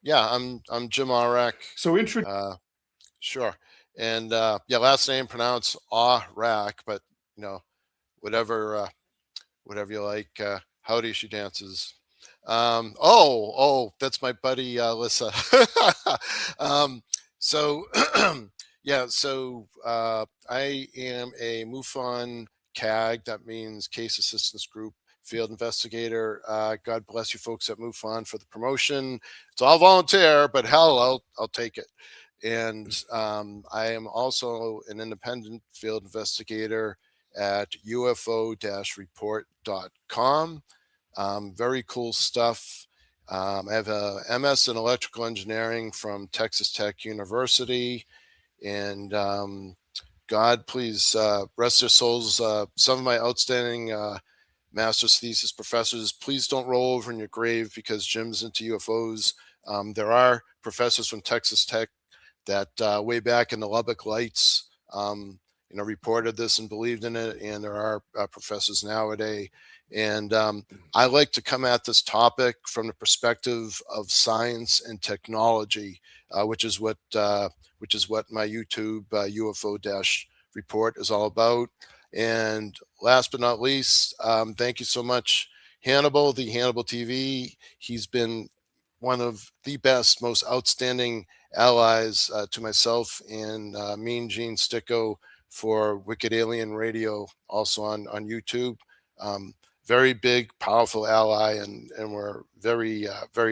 Yeah, I'm Jim Awrach. So intro. Uh, sure. And yeah, last name pronounced Awrach, but you know, whatever whatever you like. Howdy she dances. That's my buddy Alyssa. um, so yeah, so I am a MUFON CAG. That means Case Assistance Group Field Investigator. God bless you folks at MUFON for the promotion. It's all volunteer, but hell, I'll take it. And I am also an independent field investigator at UFO-report.com. Very cool stuff. I have a MS in electrical engineering from Texas Tech University, and God, please rest their souls. Some of my outstanding master's thesis professors, please don't roll over in your grave because Jim's into UFOs. There are professors from Texas Tech that way back in the Lubbock Lights, reported this and believed in it. And there are professors nowadays. And I like to come at this topic from the perspective of science and technology, which is what my YouTube UFO report is all about. And last but not least, thank you so much, Hannibal, the Hannibal TV. He's been one of the best, most outstanding allies to myself and Mean Gene Sticko for Wicked Alien Radio, also on YouTube. Um, Very big, powerful ally, and we're very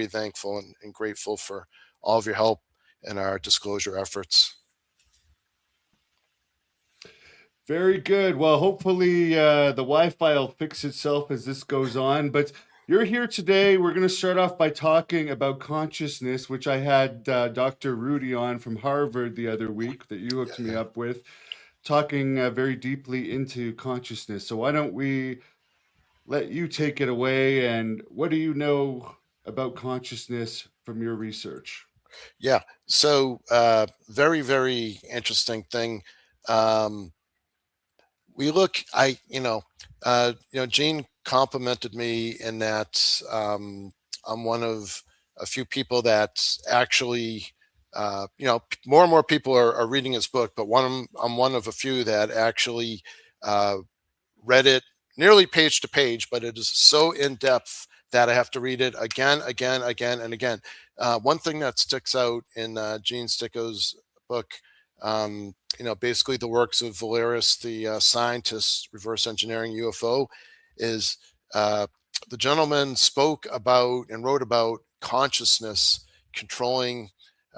thankful and grateful for all of your help and our disclosure efforts. Very good. Well, hopefully the Wi-Fi will fix itself as this goes on. But you're here today. We're going to start off by talking about consciousness, which I had Dr. Rudy on from Harvard the other week that you Yeah, hooked me yeah. up with, talking very deeply into consciousness. So why don't we let you take it away? And what do you know about consciousness from your research? Yeah. So, very interesting thing. Um, we look, Gene complimented me in that I'm one of a few people that actually, more and more people are reading his book, but I'm one of a few that actually uh, read it nearly page to page, but it is so in depth that I have to read it again, and again. One thing that sticks out in Gene Sticko's book, basically the works of Valeris, the scientist reverse engineering UFO, is uh, the gentleman spoke about and wrote about consciousness controlling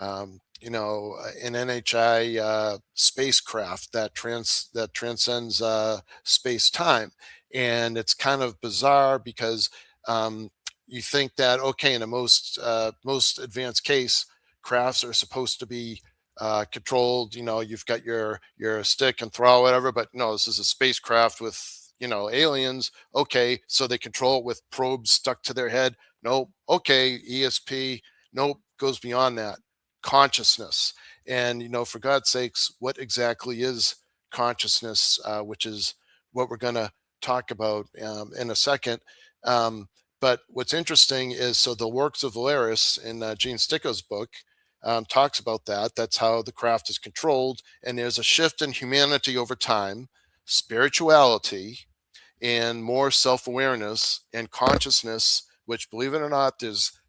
an NHI spacecraft that transcends space time, and it's kind of bizarre because you think that okay, in a most advanced case, crafts are supposed to be controlled. You've got your stick and throw, whatever. But no, this is a spacecraft with aliens. Okay, so they control it with probes stuck to their head. Nope. Okay, ESP. Nope. Goes beyond that. Consciousness. And for God's sakes, what exactly is consciousness? Which is what we're going to talk about in a second. Um, but what's interesting is so the works of Valeris in Gene Sticko's book talks about that. That's how the craft is controlled. And there's a shift in humanity over time, spirituality, and more self-awareness and consciousness, which, believe it or not,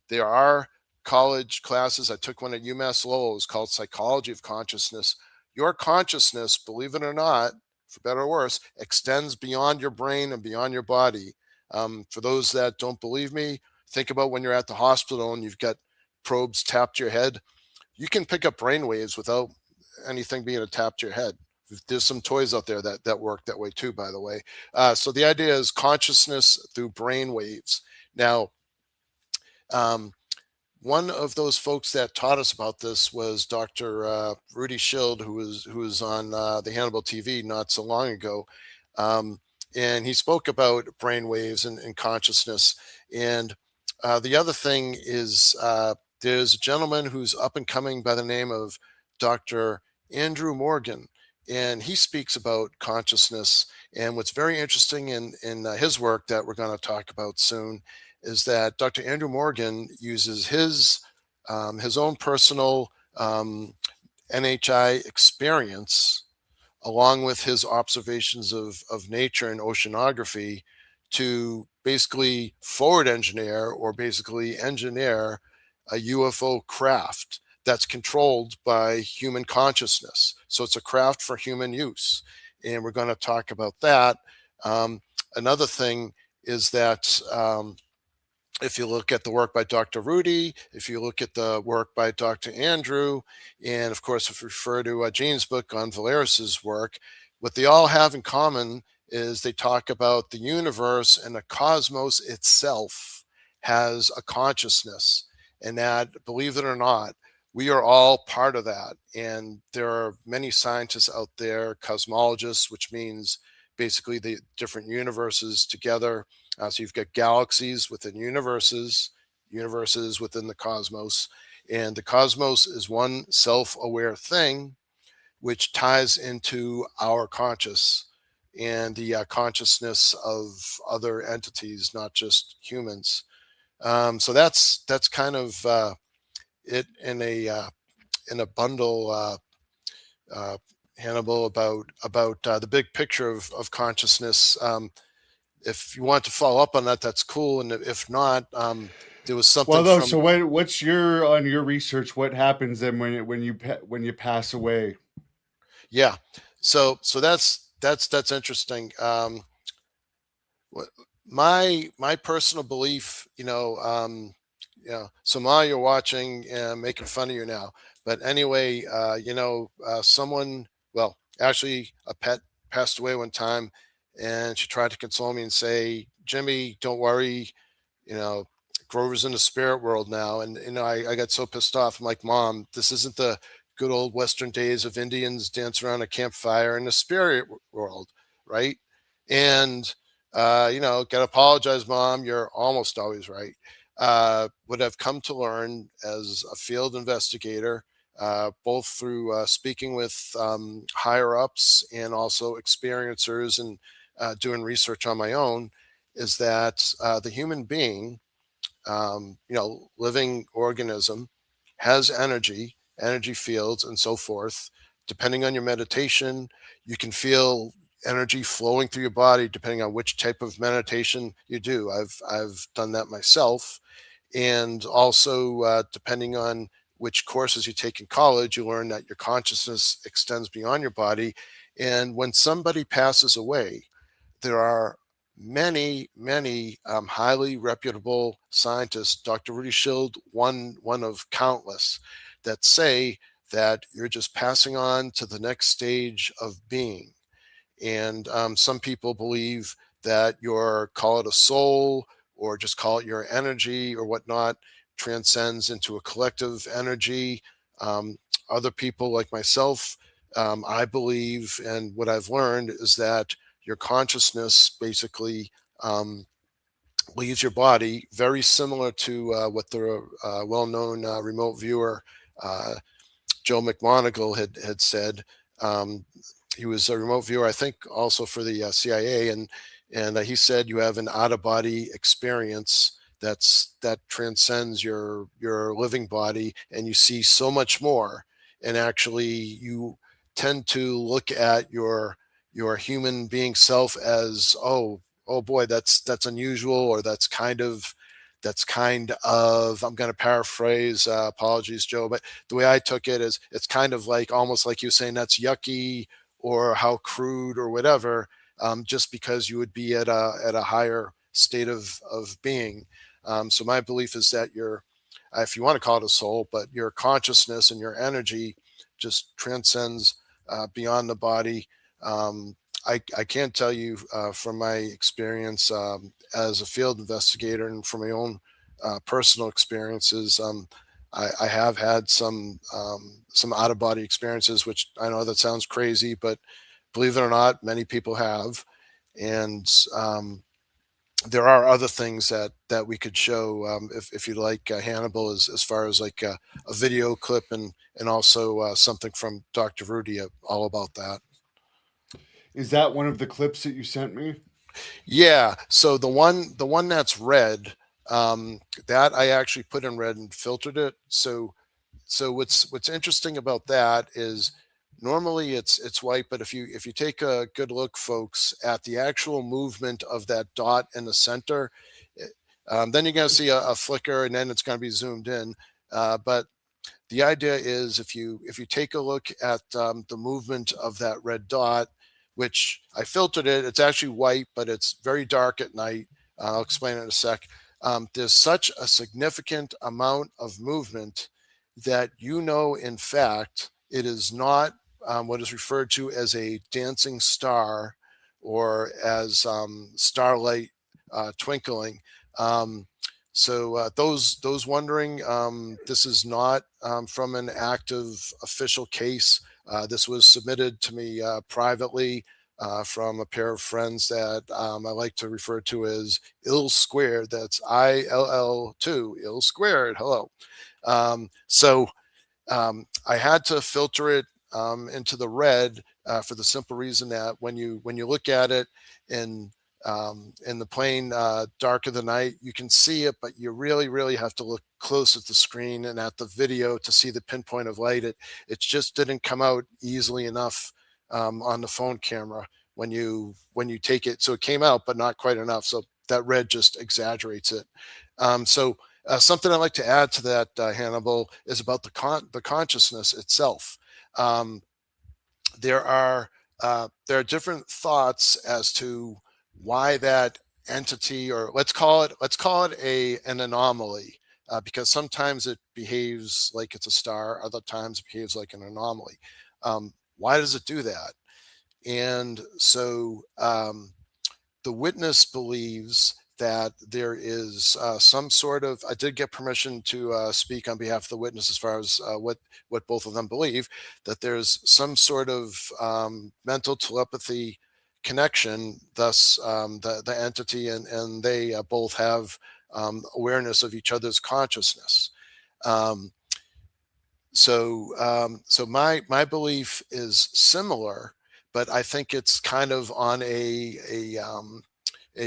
there are college classes. I took one at UMass Lowell. It was called Psychology of Consciousness. Your consciousness, believe it or not, for better or worse, extends beyond your brain and beyond your body. For those that don't believe me, think about when you're at the hospital and you've got probes tapped to your head. You can pick up brain waves without anything being tapped to your head. There's some toys out there that work that way too, by the way. So the idea is consciousness through brain waves. Now, um, one of those folks that taught us about this was Dr. Rudy Schild, who was on the Hannibal TV not so long ago, um, and he spoke about brain waves and consciousness. And the other thing is there's a gentleman who's up and coming by the name of Dr. Andrew Morgan, and he speaks about consciousness. And what's very interesting in his work that we're going to talk about soon is that Dr. Andrew Morgan uses his his own personal NHI experience, along with his observations of nature and oceanography, to basically forward engineer or basically engineer a UFO craft that's controlled by human consciousness. So it's a craft for human use. And we're going to talk about that. Um, Another thing is that if you look at the work by Dr. Rudy, if you look at the work by Dr. Andrew, and of course, if you refer to Gene's book on Valeris's work, what they all have in common is they talk about the universe and the cosmos itself has a consciousness. And that, believe it or not, we are all part of that. And there are many scientists out there, cosmologists, which means basically the different universes together. So you've got galaxies within universes, universes within the cosmos, and the cosmos is one self-aware thing which ties into our conscious and the consciousness of other entities, not just humans. So that's kind of it in a bundle, uh, Hannibal, about the big picture of consciousness. If you want to follow up on that, that's cool. And if not, there was Well, something no. So, from, what's your on your research? What happens then when you pass away? yeah. So that's interesting. My personal belief, Somalia, you're watching, making fun of you now. But anyway, someone, well, actually, a pet passed away one time, and she tried to console me and say, "Jimmy, don't worry, you know, Grover's in the spirit world now." And I got so pissed off. I'm like, Mom, this isn't the good old Western days of Indians dance around a campfire in the spirit world, right? And gotta apologize, Mom. You're almost always right. What I've come to learn as a field investigator, both through speaking with higher ups and also experiencers and doing research on my own, is that the human being, living organism, has energy, energy fields, and so forth. Depending on your meditation, you can feel energy flowing through your body depending on which type of meditation you do. I've done that myself, and also depending on which courses you take in college, you learn that your consciousness extends beyond your body. And when somebody passes away, there are many highly reputable scientists, Dr. Rudy Schild, one of countless, that say that you're just passing on to the next stage of being. And some people believe that your, call it a soul or just call it your energy or whatnot, transcends into a collective energy. Um, Other people like myself, I believe, and what I've learned is that your consciousness basically leaves your body, very similar to what the well-known remote viewer uh, Joe McMoneagle had said. Um, he was a remote viewer, I think, also for the CIA, and he said you have an out of body experience that transcends your living body, and you see so much more. And actually, you tend to look at your human being self as, oh boy, that's unusual, or that's kind of, I'm going to paraphrase, apologies, Joe, but the way I took it is it's kind of like, almost like you were saying, that's yucky or how crude or whatever, just because you would be at a higher state of being. So my belief is that your, if you want to call it a soul, but your consciousness and your energy just transcends beyond the body. Um, I can't tell you from my experience as a field investigator and from my own personal experiences. I have had some out of body experiences, which I know that sounds crazy, but believe it or not, many people have. And there are other things that we could show, if you'd like, Hannibal, as far as like a video clip, and also something from Dr. Rudy, all about that. Is that one of the clips that you sent me? Yeah. So the one that's red, That I actually put in red and filtered it. So what's interesting about that is normally it's white, but if you take a good look, folks, at the actual movement of that dot in the center, it, then you're going to see a flicker, and then it's going to be zoomed in. But the idea is if you take a look at the movement of that red dot, which I filtered it, it's actually white, but it's very dark at night. I'll explain it in a sec. There's such a significant amount of movement that in fact, it is not what is referred to as a dancing star or as starlight twinkling. Um, so those wondering, this is not from an active official case. This was submitted to me privately from a pair of friends that I like to refer to as ill squared. That's ILL2, ill squared. Hello. So I had to filter it into the red for the simple reason that when you look at it in the plain dark of the night, you can see it, but you really have to look close at the screen and at the video to see the pinpoint of light. It just didn't come out easily enough on the phone camera when you take it. So it came out, but not quite enough. So that red just exaggerates it. So something I'd like to add to that, Hannibal, is about the consciousness itself. Um, there are different thoughts as to why that entity, or let's call it an anomaly, because sometimes it behaves like it's a star, other times it behaves like an anomaly. Why does it do that? And so the witness believes that there is some sort of. I did get permission to speak on behalf of the witness as far as what both of them believe, that there's some sort of mental telepathy connection. Thus, the entity and they both have awareness of each other's consciousness. Um, so my belief is similar, but I think it's kind of on a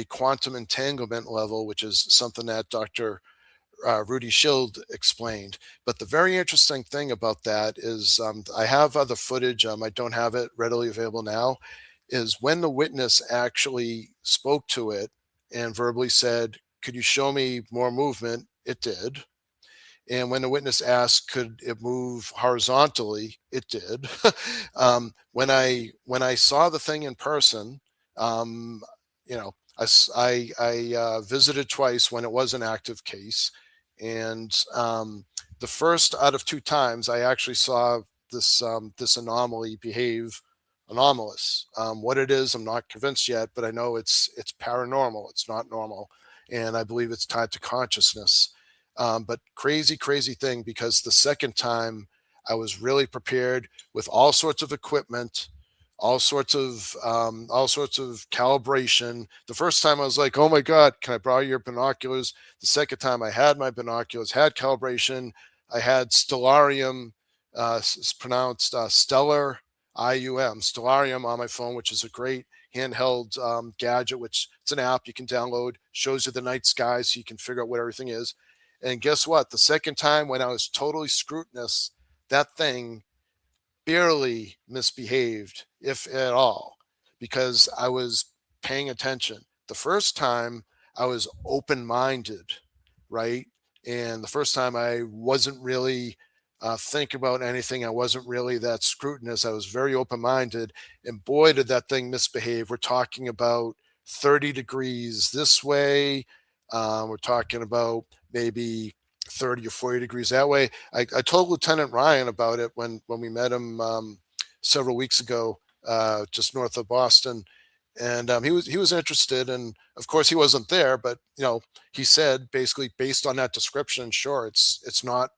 quantum entanglement level, which is something that Dr. Rudy Schild explained. But the very interesting thing about that is I have other footage. I don't have it readily available now. Is when the witness actually spoke to it and verbally said, "Could you show me more movement?" It did. And when the witness asked, "Could it move horizontally?" It did. When I saw the thing in person, um, I visited twice when it was an active case, and the first out of two times, I actually saw this anomaly behave anomalous. What it is, I'm not convinced yet, but I know it's paranormal. It's not normal, and I believe it's tied to consciousness. But crazy thing, because the second time I was really prepared with all sorts of equipment, all sorts of calibration. The first time I was like, "Oh my God, can I borrow your binoculars?" The second time I had my binoculars, had calibration. I had Stellarium, it's pronounced Stellar IUM, Stellarium on my phone, which is a great handheld gadget, which it's an app you can download, shows you the night sky so you can figure out what everything is. And guess what? The second time when I was totally scrutinous, that thing barely misbehaved, if at all, because I was paying attention. The first time I was open minded, right? And the first time I wasn't really thinking about anything. I wasn't really that scrutinous. I was very open minded. And boy, did that thing misbehave. We're talking about 30 degrees this way. We're talking about maybe 30 or 40 degrees that way. I told Lieutenant Ryan about it when we met him several weeks ago, just north of Boston, and he was interested. And of course, he wasn't there, but he said basically based on that description, sure, it's not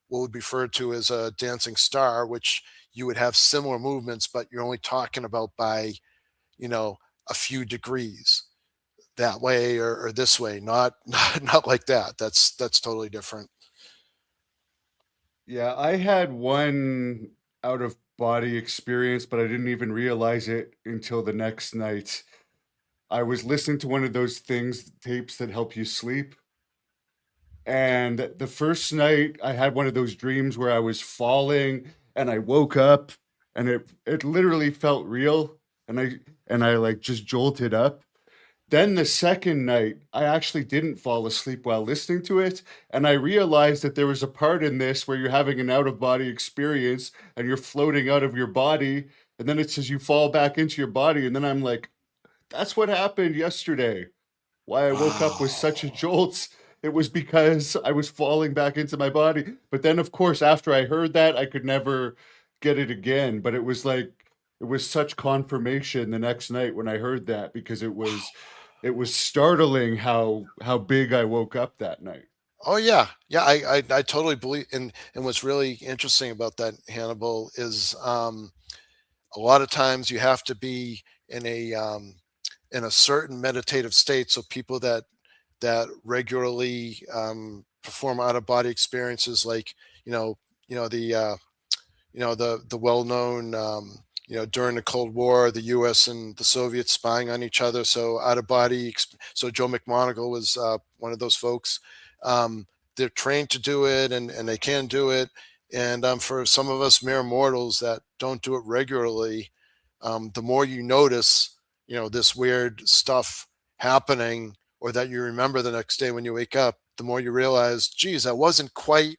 what would be referred to as a dancing star, which you would have similar movements, but you're only talking about by you know a few degrees that way or this way, not like that. That's totally different. Yeah, I had one out of body experience, but I didn't even realize it until the next night. I was listening to one of those things, tapes that help you sleep. And the first night I had one of those dreams where I was falling and I woke up and it literally felt real and I like just jolted up. Then the second night, I actually didn't fall asleep while listening to it. And I realized that there was a part in this where you're having an out of body experience and you're floating out of your body. And then it says you fall back into your body. And then I'm like, that's what happened yesterday. Why I woke up with Wow. such a jolt. It was because I was falling back into my body. But then, of course, after I heard that, I could never get it again. But it was like, it was such confirmation the next night when I heard that because it was startling how big I woke up that night. Oh yeah, yeah. I totally believe. And what's really interesting about that, Hannibal, is a lot of times you have to be in a certain meditative state. So people that regularly perform out of body experiences, like you know, you know the the well known during the Cold War, the U.S. and the Soviets spying on each other. So out of body. So Joe McMoneagle was one of those folks. Um, they're trained to do it, and they can do it. And for some of us mere mortals that don't do it regularly, the more you notice, this weird stuff happening, or that you remember the next day when you wake up, the more you realize, geez, I wasn't quite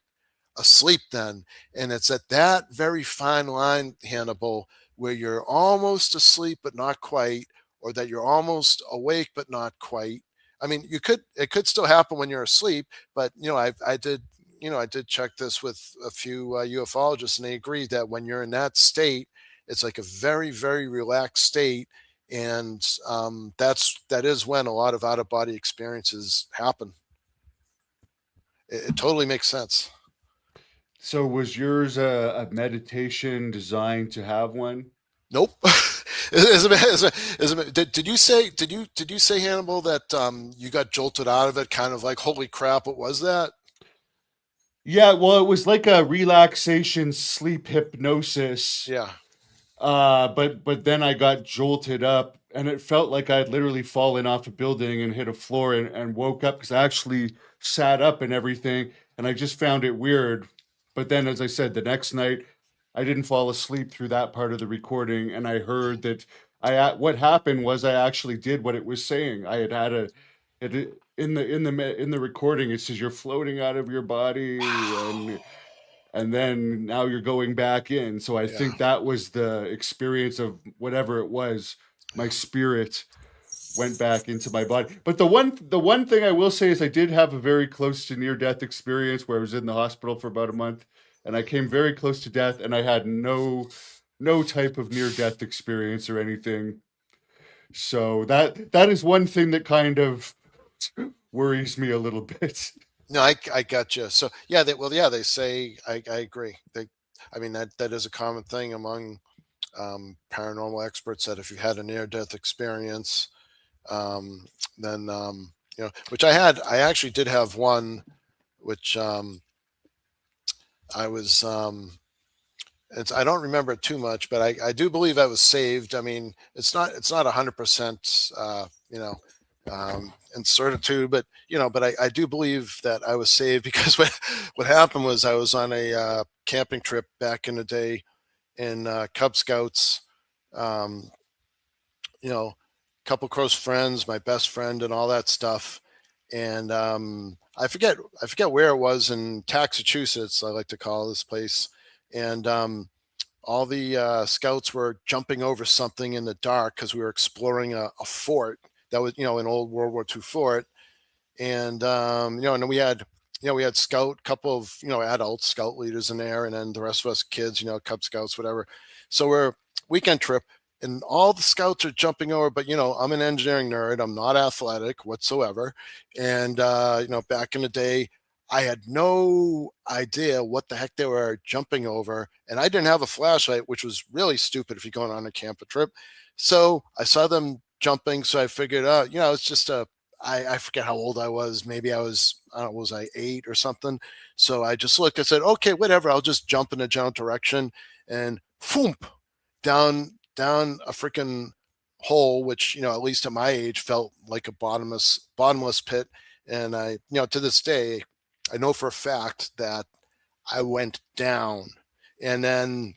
asleep then. And it's at that very fine line, Hannibal, where you're almost asleep but not quite, or that you're almost awake but not quite. I mean, it could still happen when you're asleep, but I did check this with a few ufologists, and they agree that when you're in that state, it's like a very, very relaxed state. And that is when a lot of out of body experiences happen. It totally makes sense. So was yours a meditation designed to have one? Nope. Did you say, Hannibal, that you got jolted out of it, kind of like, holy crap, what was that? Yeah, well, it was like a relaxation sleep hypnosis. Yeah. But then I got jolted up, and it felt like I'd literally fallen off a building and hit a floor and woke up because I actually sat up and everything, and I just found it weird. But then, as I said, the next night I didn't fall asleep through that part of the recording, and I heard that what happened was I actually did what it was saying. I had in the recording it says you're floating out of your body Wow. and then now you're going back in. So I Yeah. think that was the experience of whatever it was. My spirit went back into my body. But the one thing I will say is I did have a very close to near death experience where I was in the hospital for about a month and I came very close to death and I had no type of near death experience or anything. So that is one thing that kind of worries me a little bit. No, I got you. So yeah, they say, I agree. I mean, that is a common thing among paranormal experts, that if you had a near death experience, um, then which I actually did have one, which I was I don't remember it too much, but I do believe I was saved. I mean, it's not 100% in certitude, but I do believe that I was saved because what happened was I was on a camping trip back in the day in Cub Scouts. Um, you know, a couple close friends, my best friend, and all that stuff. And I forget where it was in Massachusetts. I like to call this place. And all the scouts were jumping over something in the dark because we were exploring a fort that was, an old World War II fort. And and then we had scout, couple of adult scout leaders in there, and then the rest of us kids, Cub Scouts, whatever. So we're weekend trip, and all the scouts are jumping over. But I'm an engineering nerd. I'm not athletic whatsoever. And back in the day, I had no idea what the heck they were jumping over, and I didn't have a flashlight, which was really stupid if you're going on a camper trip. So I saw them jumping, so I figured out, it's just I forget how old I was. Maybe I don't know, was I 8 or something? So I just looked. I said, okay, whatever. I'll just jump in a general direction, and boom, down a freaking hole, which at least at my age felt like a bottomless pit. And I, to this day, I know for a fact that I went down, and then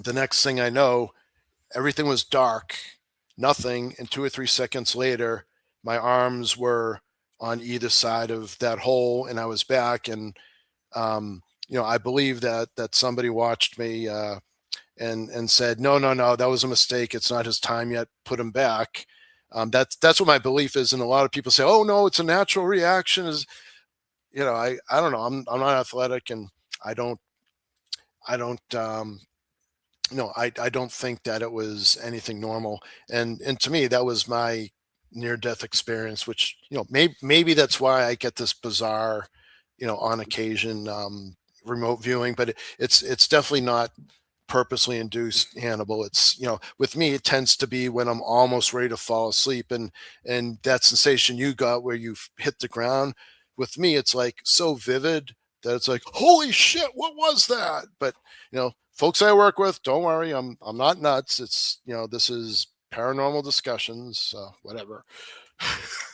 the next thing I know, everything was dark, nothing, and 2 or 3 seconds later, my arms were on either side of that hole, and I was back. And I believe that somebody watched me and said, no, no, no, that was a mistake. It's not his time yet. Put him back. That's what my belief is. And a lot of people say, oh no, it's a natural reaction. Is I don't know. I'm not athletic, and I don't I don't no, I don't think that it was anything normal. And to me, that was my near death experience, which, maybe that's why I get this bizarre, on occasion, remote viewing, but it's definitely not purposely induced, Hannibal. It's, with me, it tends to be when I'm almost ready to fall asleep, and that sensation you got where you've hit the ground. With me, it's like so vivid that it's like, holy shit, what was that? But folks I work with, don't worry, I'm not nuts. It's, this is paranormal discussions, so whatever.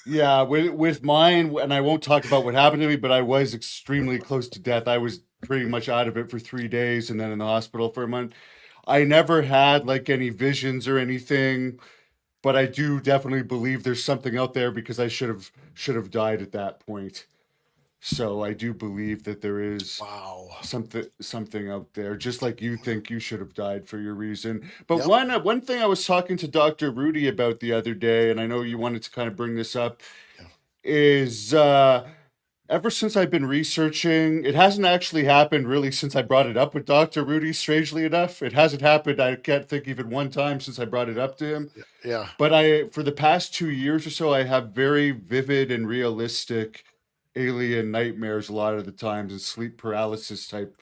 Yeah, with mine, and I won't talk about what happened to me, but I was extremely close to death. I was pretty much out of it for 3 days and then in the hospital for a month. I never had like any visions or anything, but I do definitely believe there's something out there because I should have died at that point. So I do believe that there is Wow. something out there, just like you think you should have died for your reason. But Yep. one thing I was talking to Dr. Rudy about the other day, and I know you wanted to kind of bring this up, Yeah. is ever since I've been researching, it hasn't actually happened really since I brought it up with Dr. Rudy, strangely enough. It hasn't happened, I can't think even one time since I brought it up to him. Yeah. But for the past 2 years or so, I have very vivid and realistic alien nightmares a lot of the times and sleep paralysis type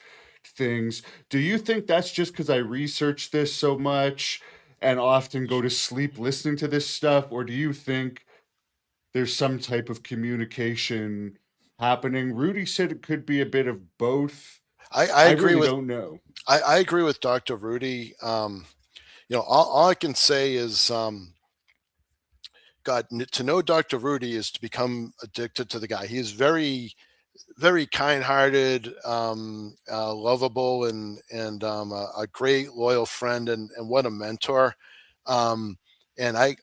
things. Do you think that's just because I research this so much and often go to sleep listening to this stuff? Or do you think there's some type of communication happening? Rudy said it could be a bit of both. I I agree really with don't know. I agree with Dr. Rudy. All I can say is, God, to know Dr. Rudy is to become addicted to the guy. He is very, very kind-hearted, lovable, and a great loyal friend, and what a mentor. And I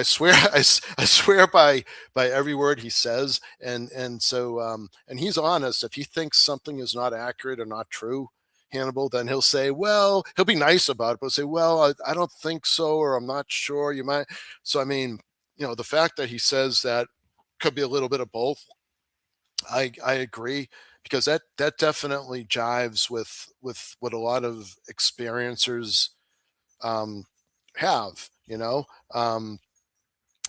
swear, I swear by every word he says, and so, and he's honest. If he thinks something is not accurate or not true, Hannibal, then he'll say, well, he'll be nice about it, but say, well, I don't think so, or I'm not sure. You might. So I mean, the fact that he says that could be a little bit of both. I agree, because that definitely jives with what a lot of experiencers um, have.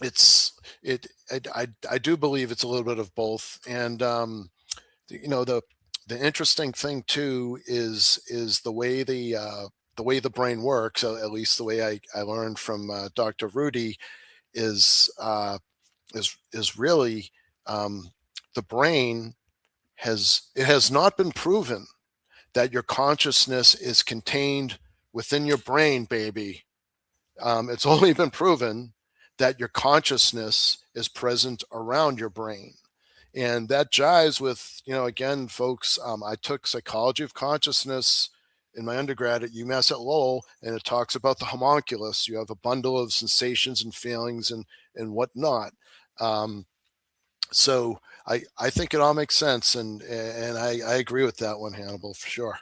It's it I do believe it's a little bit of both, and the interesting thing too is the way the brain works. At least the way I learned from Dr. Rudy is is really, um, the brain has not been proven that your consciousness is contained within your brain, baby. It's only been proven that your consciousness is present around your brain. And that jives with, again, folks, I took psychology of consciousness in my undergrad at UMass at Lowell, and it talks about the homunculus. You have a bundle of sensations and feelings and whatnot. Um, so I think it all makes sense, and I agree with that one, Hannibal, for sure.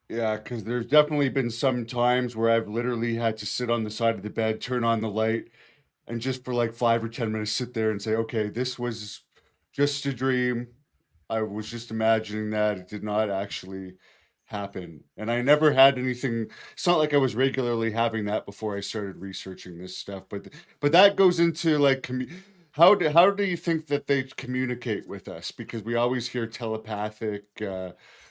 Yeah, because there's definitely been some times where I've literally had to sit on the side of the bed, turn on the light, and just for like 5 or 10 minutes sit there and say, okay, this was just a dream. I was just imagining that. It did not actually happen. And I never had anything. It's not like I was regularly having that before I started researching this stuff. But that goes into like how do you think that they communicate with us? Because we always hear telepathic.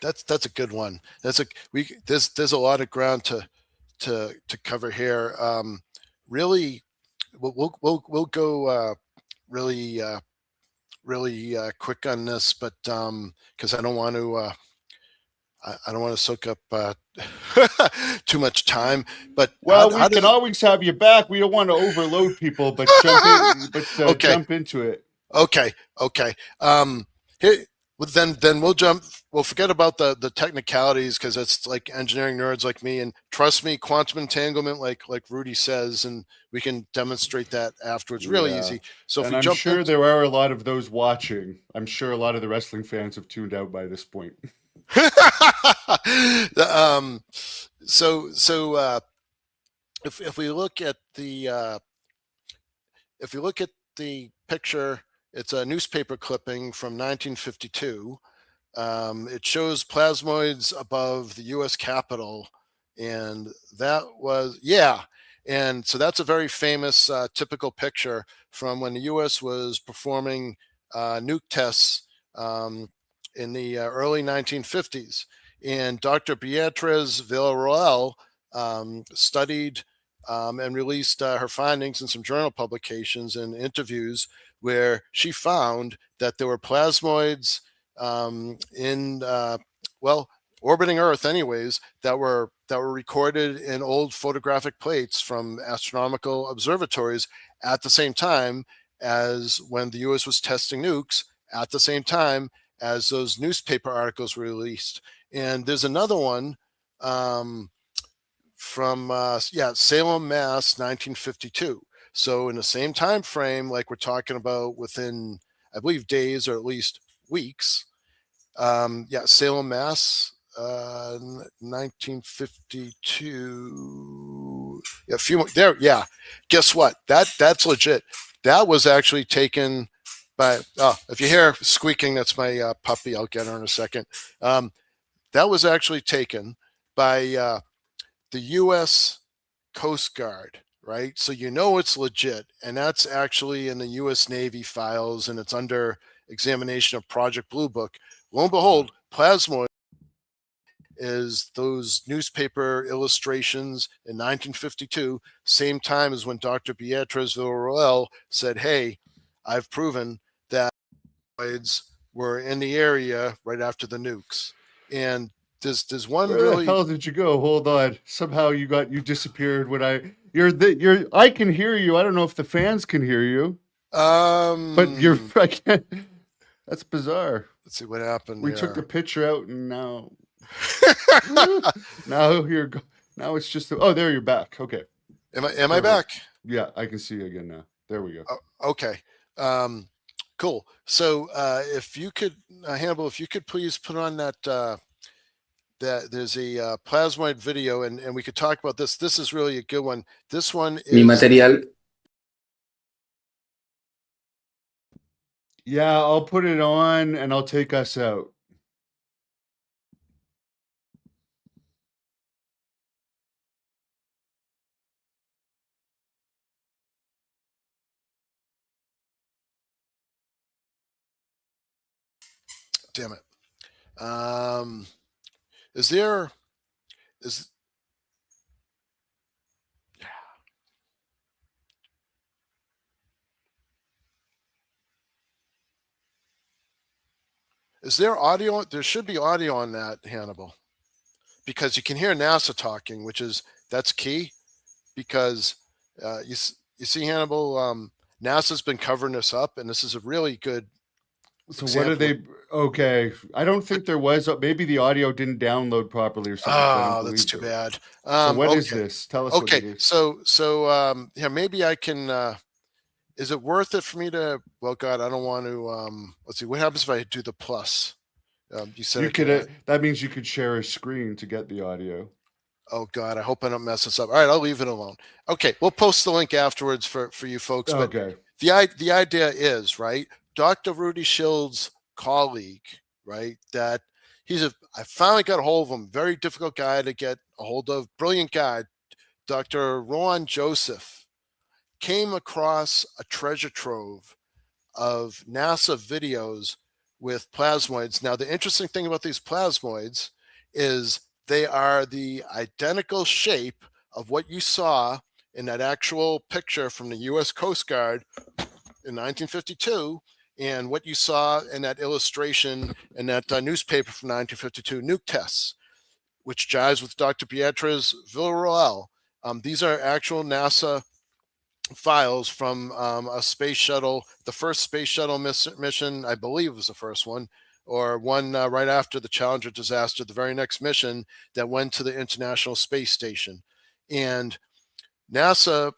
That's a good one. There's a lot of ground to cover here. Really, we'll go really really quick on this, but because I don't want to soak up too much time. But Well, we how can does always have you back. We don't want to overload people, but okay, jump into it. okay, okay. Um, here. then we'll forget about the technicalities, because it's like engineering nerds like me, and trust me, quantum entanglement, like Rudy says, and we can demonstrate that afterwards, really Yeah. easy. So if And we I'm jump in, sure there are a lot of those watching. I'm sure a lot of the wrestling fans have tuned out by this point. um so if we look at the picture, it's a newspaper clipping from 1952. It shows plasmoids above the U.S. Capitol, and that was, yeah. And so that's a very famous, typical picture from when the U.S. was performing nuke tests in the early 1950s. And Dr. Beatriz Villarroel studied and released her findings in some journal publications and interviews, where she found that there were plasmoids in well, orbiting Earth anyways, that were recorded in old photographic plates from astronomical observatories at the same time as when the US was testing nukes, at the same time as those newspaper articles were released. And there's another one from Salem, Mass, 1952. So in the same time frame, like we're talking about, within, I believe, days or at least weeks. Salem, Mass, 1952. Yeah, a few more there. Yeah, guess what? That's legit. That was actually taken by. Oh, if you hear squeaking, that's my puppy. I'll get her in a second. That was actually taken by the U.S. Coast Guard, right? So you know it's legit, and that's actually in the U.S. Navy files, and it's under examination of Project Blue Book. Lo and behold, plasmoid is those newspaper illustrations in 1952, same time as when Dr. Beatriz Villarroel said, "Hey, I've proven that plasmoids were in the area right after the nukes." And there's one Where the really hell did you go? Hold on. Somehow you disappeared when I can hear you. I don't know if the fans can hear you, but I can't. That's bizarre. let's see what happened We took the there. picture out and now now now it's just oh, there you're back. Okay. Am I Perfect. back? Yeah, I can see you again now. There we go. Okay. Cool. So if you could, Hannibal, if you could please put on that there's a plasmoid video, and we could talk about this. This is really a good one. This one Mi is. material. Yeah, I'll put it on and I'll take us out. Damn it. Is there is is there audio? There should be audio on that, Hannibal, because you can hear NASA talking, that's key. Because you see, Hannibal, NASA's been covering this up, and this is a really good So what are example. they? Okay, I don't think there was. Maybe the audio didn't download properly or something. I don't Oh, that's believe too there. bad. So what is Okay. this? Tell us what Okay. it is. So yeah, maybe I can. Is it worth it for me to? Well, God, I don't want to. Let's see. What happens if I do the plus? You said You I could. can. That means you could share a screen to get the audio. Oh God, I hope I don't mess this up. All right, I'll leave it alone. Okay, we'll post the link afterwards for you folks. But Okay. the idea is, right, Dr. Rudy Schild's colleague, right, that I finally got a hold of him. Very difficult guy to get a hold of. Brilliant guy. Dr. Ron Joseph came across a treasure trove of NASA videos with plasmoids. Now, the interesting thing about these plasmoids is they are the identical shape of what you saw in that actual picture from the U.S. Coast Guard in 1952, and what you saw in that illustration in that newspaper from 1952, nuke tests, which jives with Dr. Beatriz Villarroel. These are actual NASA files from a space shuttle, the first space shuttle mission, I believe was the first one, or one right after the Challenger disaster, the very next mission that went to the International Space Station. And NASA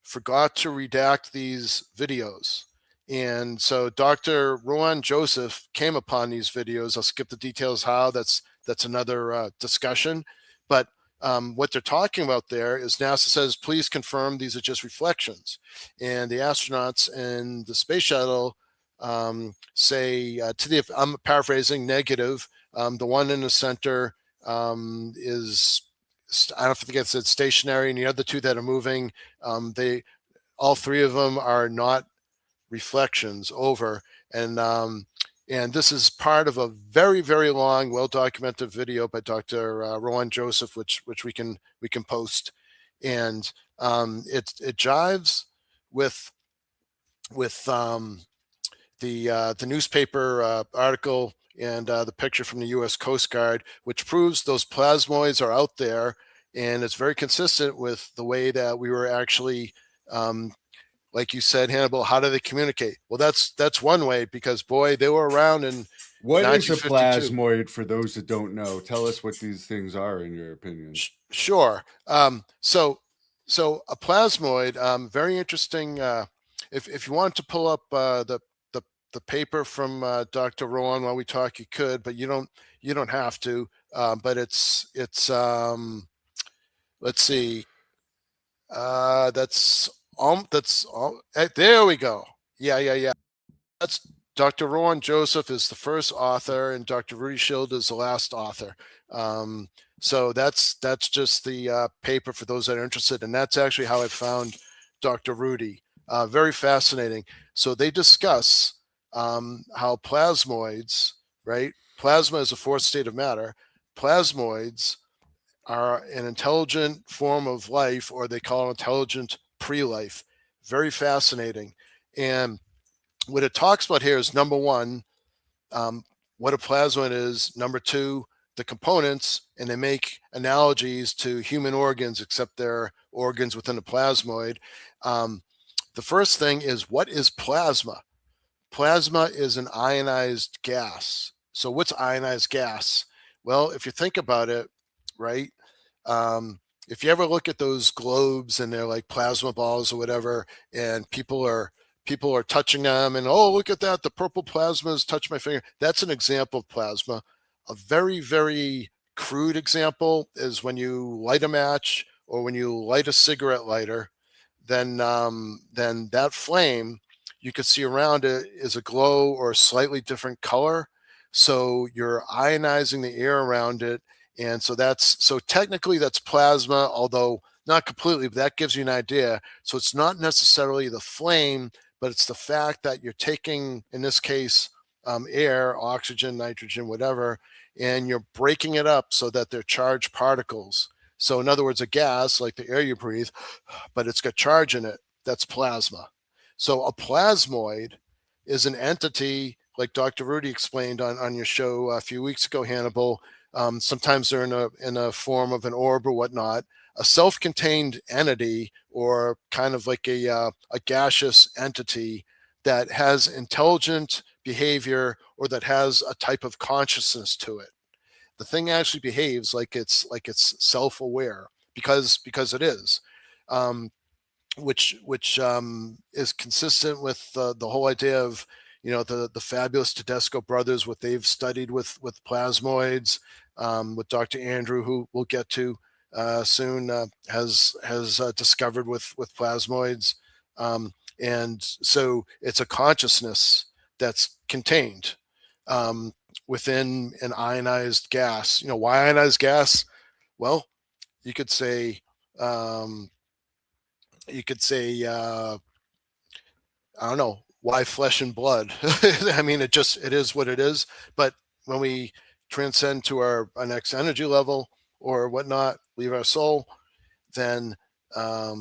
forgot to redact these videos. And so Dr. Rowan Joseph came upon these videos. I'll skip the details how. That's another discussion. But what they're talking about there is NASA says, please confirm these are just reflections. And the astronauts in the space shuttle say, I'm paraphrasing, negative. The one in the center is, I don't think it said stationary, and the other two that are moving, all three of them are not reflections over. And this is part of a very, very long, well-documented video by Dr. Rowan Joseph, which we can post, and it jives with the newspaper article and the picture from the U.S. Coast Guard, which proves those plasmoids are out there, and it's very consistent with the way that we were actually, like you said, Hannibal, how do they communicate? Well, that's one way, because boy, they were around in What is a 1952. plasmoid for those that don't know? Tell us what these things are, in your opinion. Sure. So a plasmoid, very interesting. If you want to pull up the paper from Dr. Rowan while we talk, you could, but you don't have to. But it's let's see. There we go. Yeah. That's Dr. Rowan Joseph is the first author, and Dr. Rudy Schild is the last author. So that's just the paper for those that are interested, and that's actually how I found Dr. Rudy. Very fascinating. So they discuss how plasmoids, right? Plasma is a fourth state of matter. Plasmoids are an intelligent form of life, or they call it intelligent pre-life. Very fascinating. And what it talks about here is, number one, what a plasmoid is. Number two, the components, and they make analogies to human organs, except they're organs within a plasmoid. The first thing is, what is plasma? Plasma is an ionized gas. So what's ionized gas? Well, if you think about it, right? If you ever look at those globes and they're like plasma balls or whatever, and people are touching them, and oh, look at that, the purple plasma has touched my finger. That's an example of plasma. A very, very crude example is when you light a match or when you light a cigarette lighter, then that flame, you could see around it is a glow or a slightly different color. So you're ionizing the air around it. And so technically that's plasma, although not completely, but that gives you an idea. So it's not necessarily the flame, but it's the fact that you're taking, in this case, air, oxygen, nitrogen, whatever, and you're breaking it up so that they're charged particles. So in other words, a gas, like the air you breathe, but it's got charge in it, that's plasma. So a plasmoid is an entity, like Dr. Rudy explained on your show a few weeks ago, Hannibal. Sometimes they're in a form of an orb or whatnot. A self-contained entity, or kind of like a gaseous entity that has intelligent behavior, or that has a type of consciousness to it. The thing actually behaves like it's self-aware, because it is. Which is consistent with the whole idea of, the fabulous Tedesco brothers, what they've studied with plasmoids, with Dr. Andrew, who we'll get to soon, has discovered with plasmoids, and so it's a consciousness that's contained within an ionized gas. Why ionized gas? Well, you could say. I don't know, why flesh and blood. I mean, it is what it is. But when we transcend to our next energy level or whatnot, leave our soul, then uh,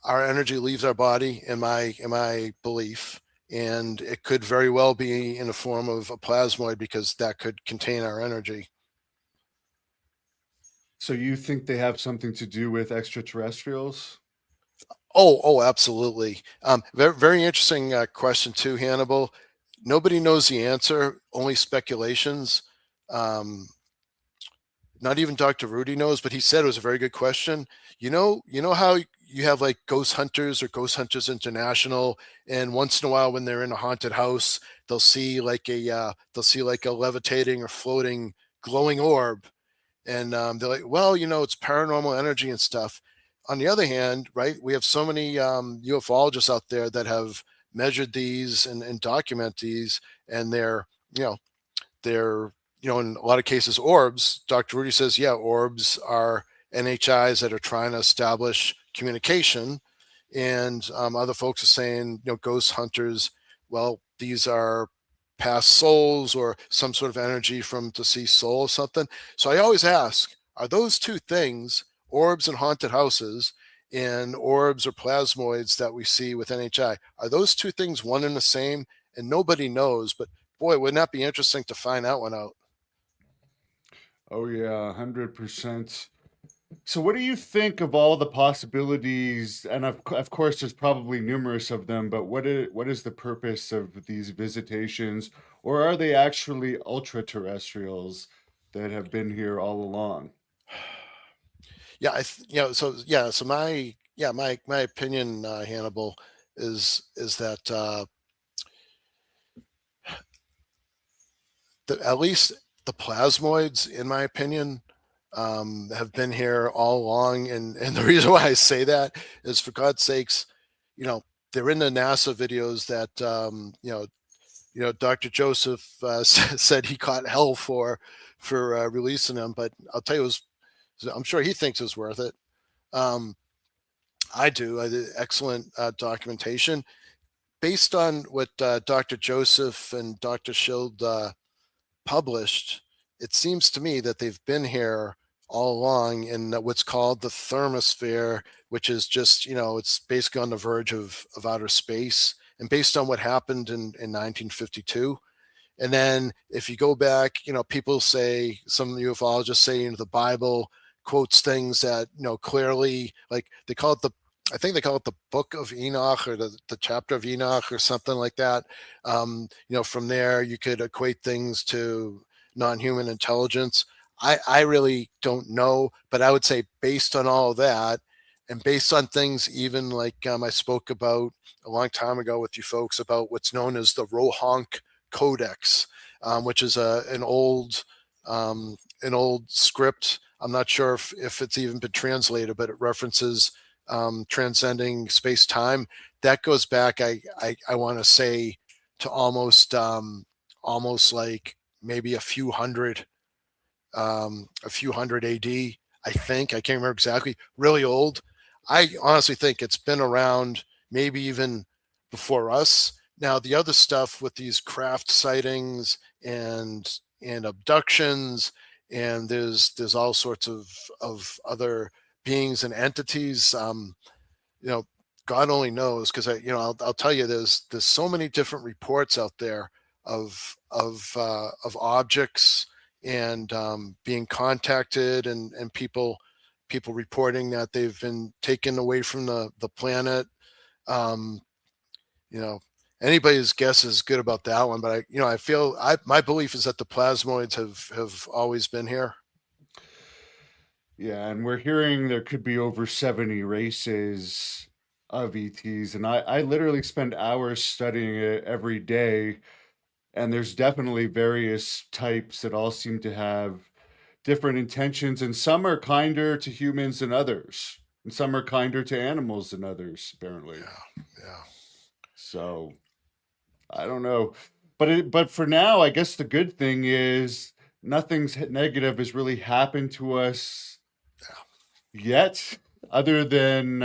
our energy leaves our body, in my belief, and it could very well be in the form of a plasmoid, because that could contain our energy. So you think they have something to do with extraterrestrials? Absolutely. Very, very interesting question too, Hannibal. Nobody knows the answer, only speculations. Um, Not even Dr. Rudy knows, but he said it was a very good question. You know how you have like ghost hunters or Ghost Hunters International, and once in a while when they're in a haunted house, they'll see like a levitating or floating glowing orb, and they're like, well, it's paranormal energy and stuff. On the other hand, right, we have so many ufologists out there that have measured these and document these, and you know they're in a lot of cases orbs. Dr. Rudy says, yeah, orbs are NHIs that are trying to establish communication, and other folks are saying, ghost hunters, well, these are past souls or some sort of energy from deceased soul or something. So I always ask, are those two things, orbs and haunted houses, and orbs or plasmoids that we see with NHI, are those two things one and the same? And nobody knows, but boy, wouldn't that be interesting to find that one out? Oh yeah, 100%. So what do you think of all the possibilities? And of course, there's probably numerous of them, but what is the purpose of these visitations, or are they actually ultra terrestrials that have been here all along? Yeah, so yeah, so my opinion, Hannibal, is that at least the plasmoids, in my opinion, have been here all along, and the reason why I say that is, for God's sakes, you know, they're in the NASA videos that Dr. Joseph said he caught hell for releasing them, but I'll tell you, I'm sure he thinks it's worth it. Um, I do. I did excellent documentation based on what Dr. Joseph and Dr. Schild published. It seems to me that they've been here all along in what's called the thermosphere, which is just, it's basically on the verge of outer space. And based on what happened in 1952, and then if you go back, people say, some ufologists say, the Bible quotes things that, clearly, like they call it I think they call it the book of Enoch, or the chapter of Enoch or something like that. From there you could equate things to non-human intelligence. I really don't know, but I would say based on all of that, and based on things even like I spoke about a long time ago with you folks about what's known as the Rohank Codex, which is an old script. I'm not sure if it's even been translated, but it references transcending space time. That goes back, I want to say, to almost like maybe a few hundred AD. I think I can't remember exactly. Really old. I honestly think it's been around maybe even before us. Now the other stuff with these craft sightings and abductions, and there's all sorts of other beings and entities. You know, God only knows, because I'll tell you, there's so many different reports out there of objects and being contacted, and people reporting that they've been taken away from the planet. Um, you know, anybody's guess is good about that one, but I feel my belief is that the plasmoids have always been here. Yeah, and we're hearing there could be over 70 races of ETs, and I literally spend hours studying it every day. And there's definitely various types that all seem to have different intentions, and some are kinder to humans than others, and some are kinder to animals than others, apparently. Yeah, yeah. So I don't know, but for now, I guess the good thing is nothing's negative has really happened to us yet, other than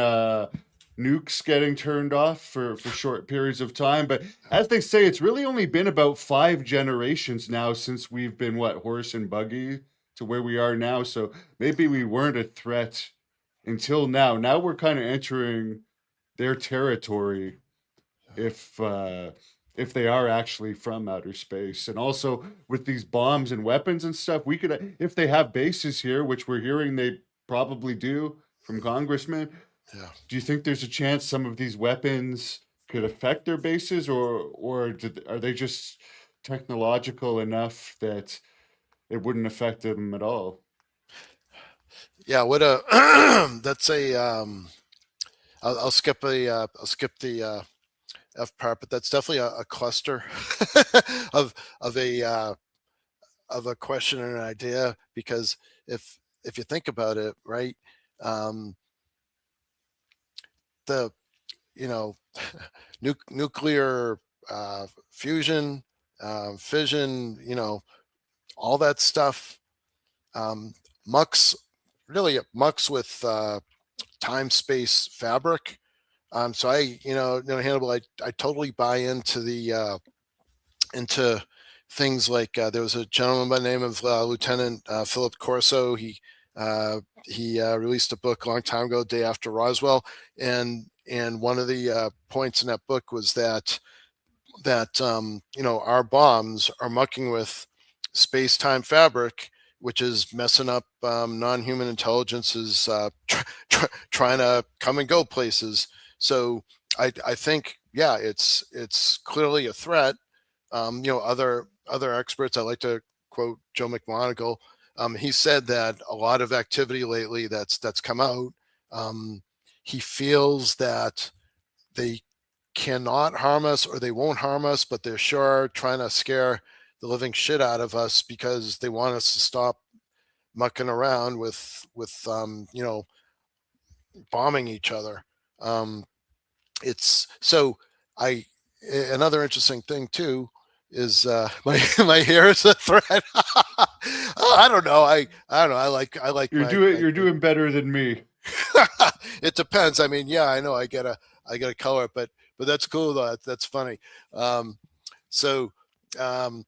nukes getting turned off for short periods of time. But as they say, it's really only been about 5 generations now since we've been what, horse and buggy to where we are now. So maybe we weren't a threat until now. Now we're kind of entering their territory if uh, if they are actually from outer space. And also with these bombs and weapons and stuff, we could, if they have bases here, which we're hearing they probably do from congressmen, Yeah. Do you think there's a chance some of these weapons could affect their bases, or are they just technological enough that it wouldn't affect them at all? Yeah. What a that's a I'll skip I'll skip the F part, but that's definitely a cluster of of a uh, of a question and an idea, because if you think about it, right, um, the you know nuclear fusion, fission, all that stuff, um, mucks really, it mucks with time space fabric. So Hannibal, I totally buy into the into things like there was a gentleman by the name of Lieutenant Philip Corso. He released a book a long time ago, day after Roswell, and one of the points in that book was that our bombs are mucking with space-time fabric, which is messing up non-human intelligences trying to come and go places. So I think, yeah, it's clearly a threat. Other experts, I like to quote Joe McMonagle. He said that a lot of activity lately that's come out, um, he feels that they cannot harm us or they won't harm us, but they're sure trying to scare the living shit out of us because they want us to stop mucking around with bombing each other. Um, it's so I Another interesting thing too is my hair is a threat. I don't know. I don't know. I like You're doing better than me. it depends. I mean, yeah, I know I get a color, but that's cool though. That's funny. Um, so um,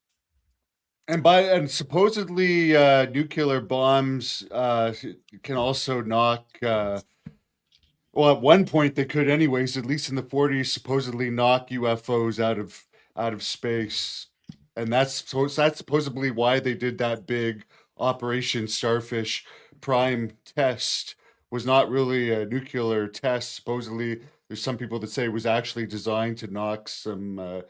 And supposedly nuclear bombs can also knock. Well, at one point they could, anyways. At least in the '40s, supposedly knock UFOs out of space, and that's supposedly why they did that big Operation Starfish Prime test. Was not really a nuclear test. Supposedly, there's some people that say it was actually designed to knock some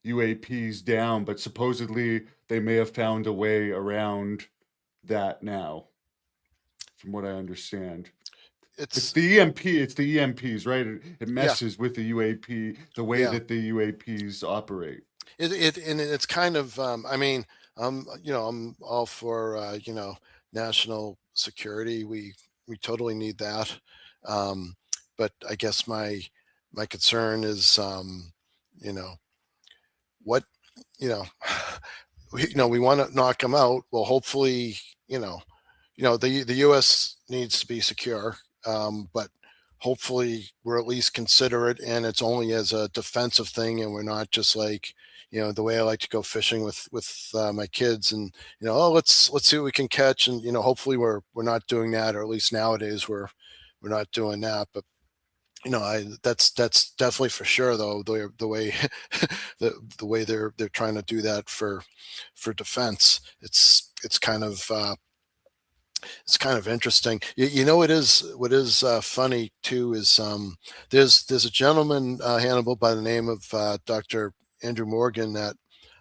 UAPs down, but supposedly they may have found a way around that now, from what I understand. It's it's the EMP. It's the EMPs, right? It yeah, messes with the UAP, the way yeah. that the UAPs operate. And it's kind of I mean, I'm all for national security. We totally need that. Um, but I guess my concern is you know what you know we want to knock them out. Well, hopefully, you know the U.S. needs to be secure, but hopefully we're at least considerate, and it's only as a defensive thing, and we're not just like the way I like to go fishing with my kids, and oh, let's see what we can catch, and hopefully we're not doing that, or at least nowadays we're not doing that, but. That's definitely for sure though the way the way they're trying to do that for defense. It's kind of interesting. What is funny too is there's a gentleman, Hannibal, by the name of Dr. Andrew Morgan that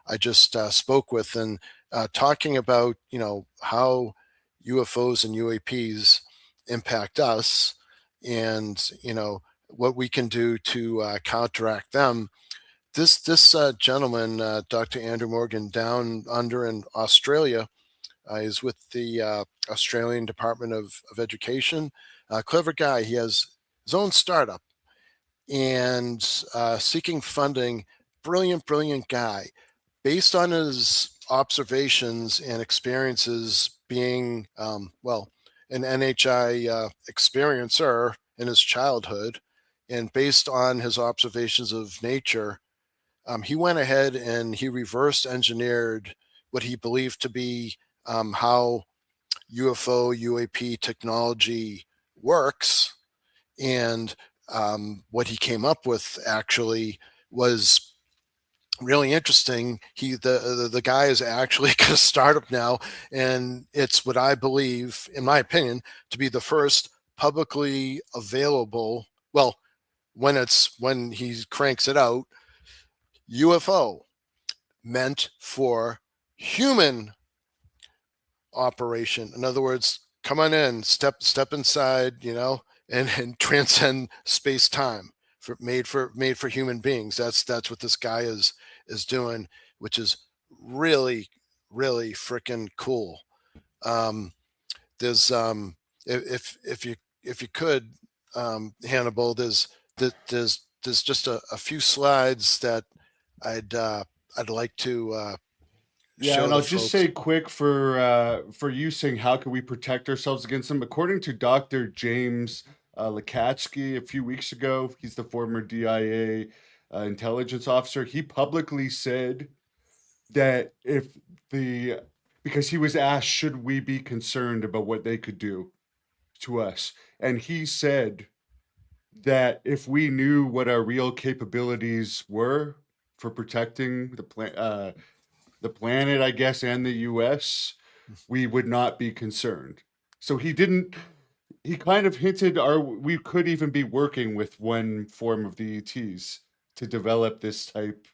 I just spoke with, and talking about how UFOs and UAPs impact us, and what we can do to counteract them. This gentleman, Dr. Andrew Morgan, down under in Australia, he's with the Australian Department of Education. Clever guy. He has his own startup and seeking funding. Brilliant, brilliant guy. Based on his observations and experiences being, an NHI experiencer in his childhood, and based on his observations of nature, he went ahead and he reverse engineered what he believed to be how UFO, UAP technology works. And what he came up with actually was really interesting. The guy is actually got a startup now, and it's what I believe, in my opinion, to be the first publicly available. Well, when he cranks it out, UFO meant for human operation. In other words, come on in, step inside, and transcend space time for human beings. That's what this guy is doing, which is really really freaking cool. Um, there's if you could, Hannibal, there's just a few slides that I'd I'd like to Yeah, show and the I'll just say folks. quick for you saying how can we protect ourselves against them? According to Dr. James Lakatsky a few weeks ago, he's the former DIA intelligence officer. He publicly said that if the because he was asked, should we be concerned about what they could do to us? And he said that if we knew what our real capabilities were for protecting the planet, I guess, and the US, we would not be concerned. So he didn't, he kind of hinted we could even be working with one form of the ETs to develop this type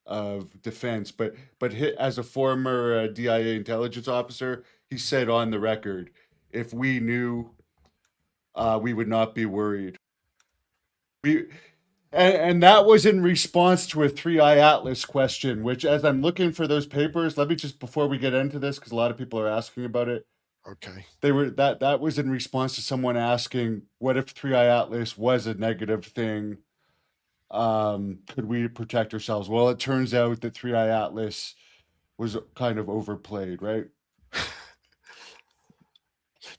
of defense. But as a former DIA intelligence officer, he said on the record, if we knew, we would not be worried. We and that was in response to a three eye atlas question, which, as I'm looking for those papers, let me just before we get into this, because a lot of people are asking about it. Okay. They were that was in response to someone asking, what if three eye atlas was a negative thing? Could we protect ourselves? Well, it turns out that three eye atlas was kind of overplayed, right?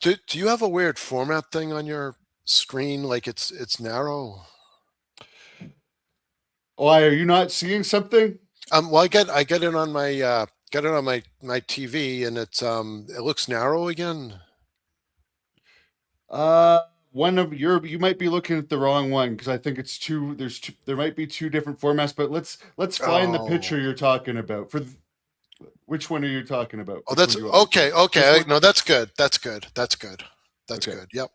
Do you have a weird format thing on your screen? Like it's narrow. Why are you not seeing something? Well, I get it on my my TV, and it looks narrow again. Uh, one of you might be looking at the wrong one because I think it's two. There might be two different formats, but let's find the Oh, picture you're talking about. Which one are you talking about? oh, Which one that's do you want me to? okay. This Okay, one? no, that's good. That's good. That's good. That's Okay. good. Yep.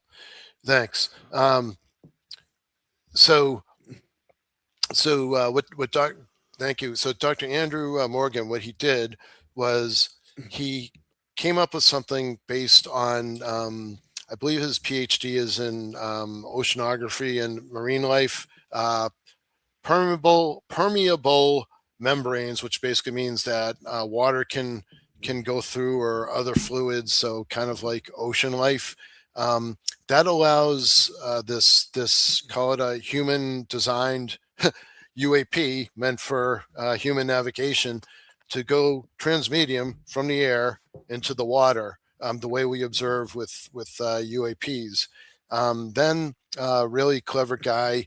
Thanks. So what doc thank you. So Dr. Andrew Morgan, what he did was he came up with something based on I believe his PhD is in oceanography and marine life. Permeable membranes, which basically means that water can go through, or other fluids, so kind of like ocean life. Um, that allows this call it a human designed UAP, meant for human navigation, to go transmedium from the air into the water, the way we observe with UAPs. Then really clever guy.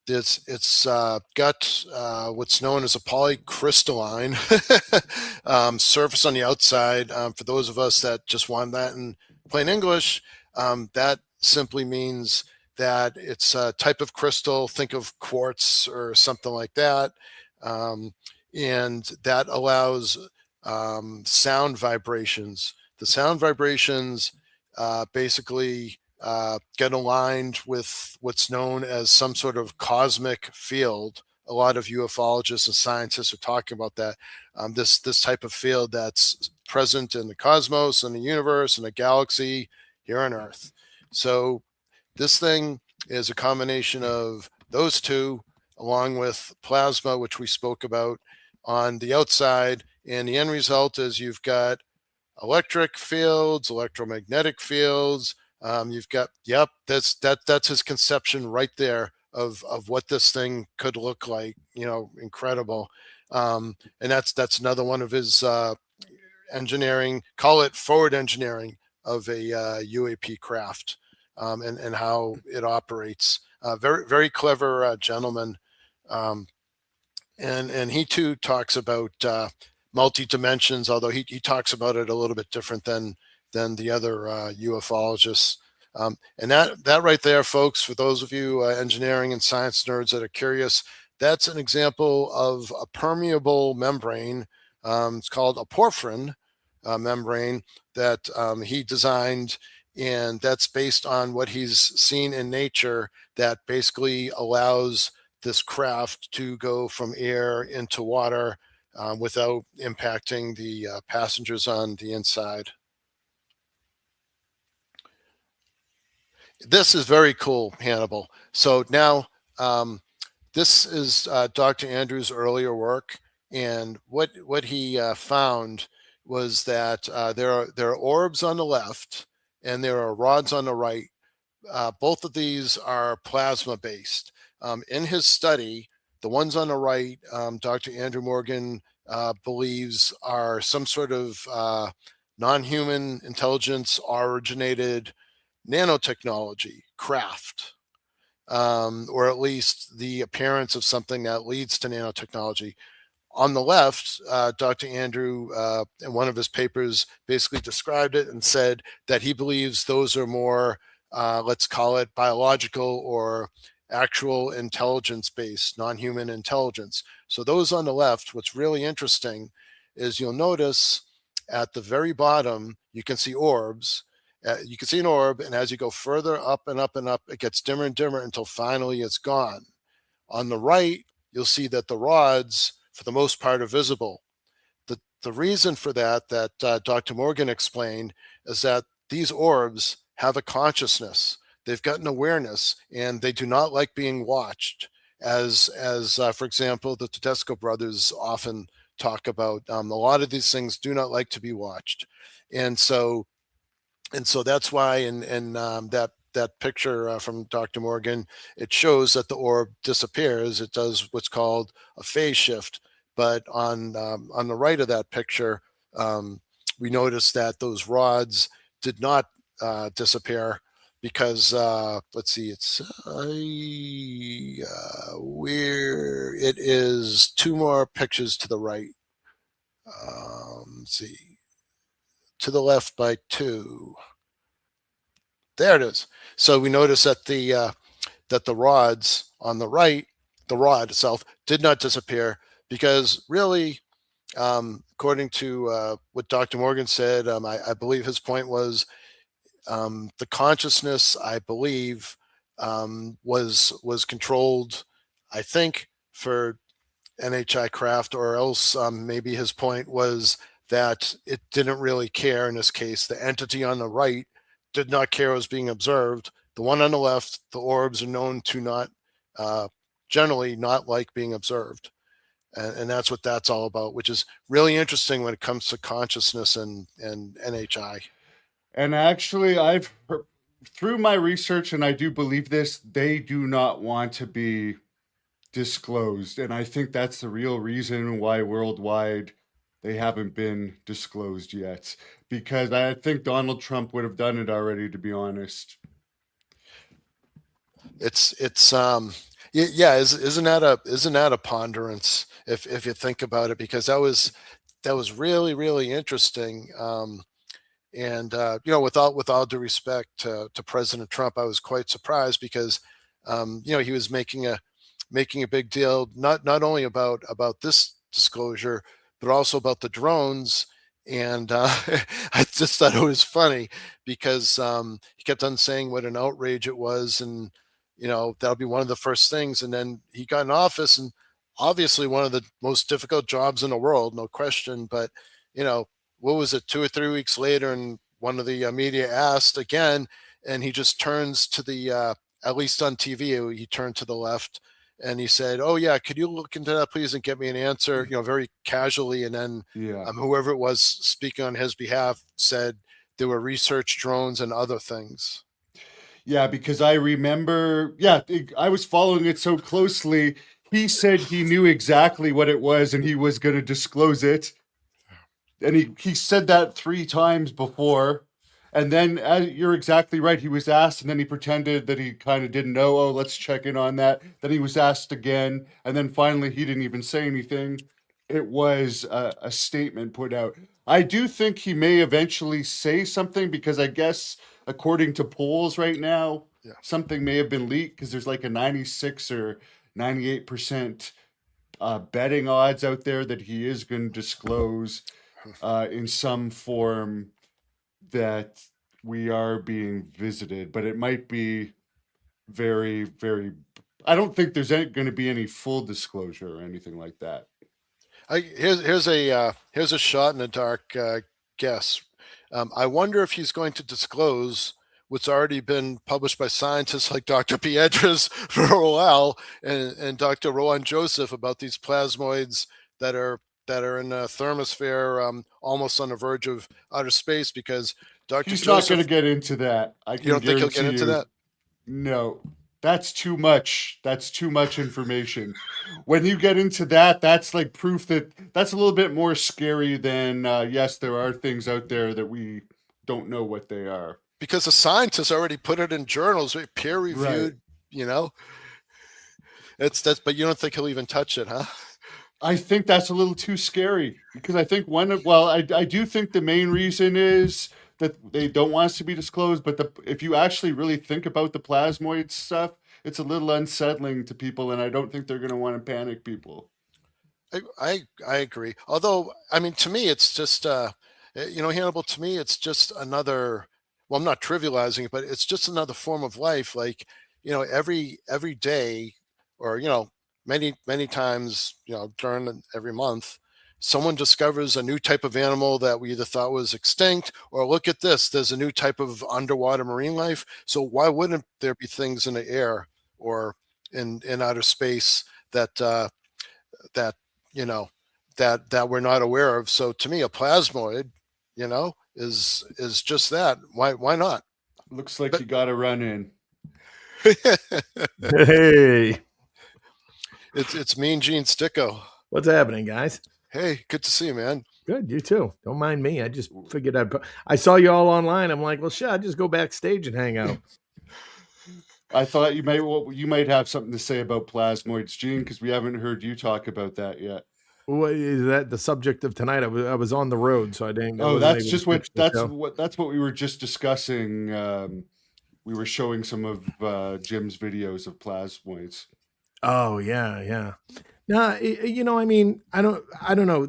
It's got what's known as a polycrystalline surface on the outside. For those of us that just want that in plain English, that simply means that it's a type of crystal. Think of quartz or something like that, um, and that allows sound vibrations. The sound vibrations basically get aligned with what's known as some sort of cosmic field. A lot of ufologists and scientists are talking about that. This type of field that's present in the cosmos and the universe and the galaxy here on Earth. So this thing is a combination of those two, along with plasma, which we spoke about on the outside. And the end result is you've got electric fields, electromagnetic fields. You've got, yep, that's his conception right there of what this thing could look like. Incredible. And that's another one of his engineering, call it forward engineering of a UAP craft, and how it operates. Very very clever gentleman. Um, and he too talks about multi dimensions, although he talks about it a little bit different than the other ufologists. And that right there, folks, for those of you engineering and science nerds that are curious, that's an example of a permeable membrane. It's called a porphyrin membrane that he designed and that's based on what he's seen in nature that basically allows this craft to go from air into water without impacting the passengers on the inside. This is very cool, Hannibal. So now this is Dr. Andrews' earlier work, and what he found was that there are orbs on the left and there are rods on the right. Both of these are plasma based. In his study, the ones on the right, Dr. Andrew Morgan believes are some sort of non-human intelligence originated nanotechnology craft, or at least the appearance of something that leads to nanotechnology. On the left, Dr. Andrew, in one of his papers, basically described it and said that he believes those are more, let's call it biological or actual intelligence based, non human intelligence. So, those on the left, what's really interesting is you'll notice at the very bottom, you can see orbs. You can see an orb, and as you go further up and up and up, it gets dimmer and dimmer until finally it's gone. On the right, you'll see that the rods, for the most part, are visible. The reason for that Dr. Morgan explained, is that these orbs have a consciousness. They've got an awareness, and they do not like being watched. As for example, the Tedesco brothers often talk about. A lot of these things do not like to be watched, and so that's why in that picture from Dr. Morgan, it shows that the orb disappears. It does what's called a phase shift. But on the right of that picture, we noticed that those rods did not disappear because let's see, it's where it is two more pictures to the right. Let's see, to the left by two. There it is. So we notice that the rods on the right, the rod itself, did not disappear because really, according to what Dr. Morgan said, I believe his point was the consciousness, I believe, was controlled, I think, for NHI craft, or else maybe his point was that it didn't really care in this case. The entity on the right did not care what was being observed. The one on the left, the orbs are known to not generally not like being observed. And that's what that's all about, which is really interesting when it comes to consciousness and NHI. And actually, I've heard, through my research, and I do believe this, they do not want to be disclosed. And I think that's the real reason why worldwide they haven't been disclosed yet. Because I think Donald Trump would have done it already, to be honest. It's yeah, isn't that a ponderance if you think about it, because that was really interesting. And with all due respect to President Trump, I was quite surprised because he was making a big deal, not only about this disclosure, but also about the drones. And I just thought it was funny because he kept on saying what an outrage it was, and that'll be one of the first things. And then he got in office, and obviously one of the most difficult jobs in the world, no question. But you know, what was it, 2 or 3 weeks later, and one of the media asked again, and he just turns to the at least on TV, he turned to the left and he said, "Oh yeah, could you look into that, please, and get me an answer?" Very casually. And then Yeah. whoever it was speaking on his behalf said there were research drones and other things. Yeah, because I remember, I was following it so closely. He said he knew exactly what it was and he was going to disclose it. And he said that 3 times before. And then you're exactly right. He was asked, and then he pretended that he kind of didn't know. Oh, let's check in on that. Then he was asked again, and then finally he didn't even say anything. It was a statement put out. I do think he may eventually say something because I guess according to polls right now, Yeah. something may have been leaked because there's like a 96 or 98% betting odds out there that he is going to disclose in some form that we are being visited, but it might be very, very. I don't think there's going to be any full disclosure or anything like that. Here's a shot in the dark guess. I wonder if he's going to disclose what's already been published by scientists like Dr. Pietras for a while and Dr. Rowan Joseph about these plasmoids that are in the thermosphere, almost on the verge of outer space. Because Dr. He's not going to Joseph, get into that. I you can don't think he'll get guarantee into you. that? No, that's too much. That's too much information. When you get into that, that's like proof that that's a little bit more scary than yes, there are things out there that we don't know what they are. Because the scientists already put it in journals, peer Right. reviewed. You know, that's. But you don't think he'll even touch it, huh? I think that's a little too scary because I think I do think the main reason is that they don't want us to be disclosed, but if you actually really think about the plasmoid stuff, it's a little unsettling to people, and I don't think they're going to want to panic people. I agree. Although, I mean, to me, it's just Hannibal. To me, it's just another. Well, I'm not trivializing it, but it's just another form of life. Like, every day, or many times, during every month, someone discovers a new type of animal that we either thought was extinct, or look at this, there's a new type of underwater marine life. So why wouldn't there be things in the air or in outer space that that you know that we're not aware of? So to me, a plasmoid, is just that. Why not? Looks like But you got to run in. Hey, it's Mean Gene Sticko. what's happening, guys? Hey, good to see you, man. Good, you too. Don't mind me. I just figured I saw you all online. I'm like, well, shit, I'll just go backstage and hang out. I thought you might have something to say about plasmoids, Gene, because we haven't heard you talk about that yet. What is that the subject of tonight? I was on the road, so I Oh, wasn't that's able to just what catch the show. that's what we were just discussing. We were showing some of Jim's videos of plasmoids. Oh yeah, yeah. No, I mean, I don't know.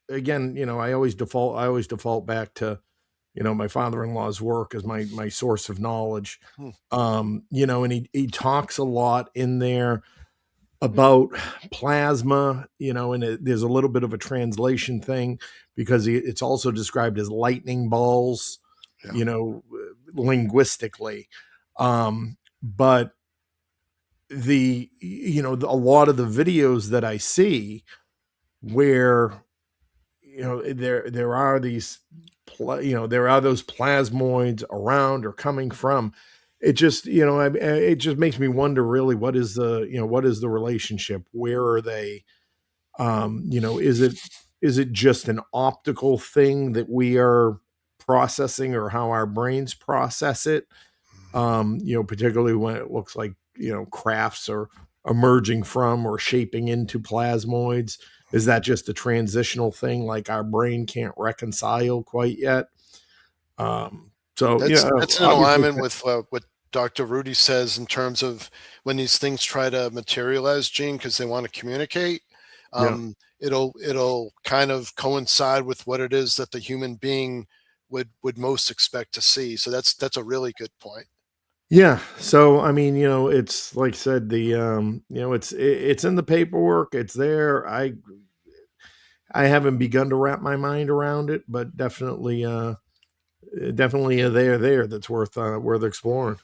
Again, I always default back to, my father-in-law's work as my source of knowledge. Hmm. And he talks a lot in there about plasma, and there's a little bit of a translation thing because it's also described as lightning balls, Yeah. linguistically. But a lot of the videos that I see where, there are there are those plasmoids around or coming from. It just, it just makes me wonder really what is the relationship? Where are they? Is it just an optical thing that we are processing or how our brains process it? Particularly when it looks like, crafts are emerging from or shaping into plasmoids. Is that just a transitional thing like our brain can't reconcile quite yet? So, That's in obviously, alignment with what Dr. Rudy says in terms of when these things try to materialize, Gene, because they want to communicate. yeah. It'll kind of coincide with what it is that the human being would most expect to see. So that's a really good point. Yeah. So, I mean, it's like I said, it's in the paperwork. It's there. I haven't begun to wrap my mind around it, but definitely there that's worth exploring.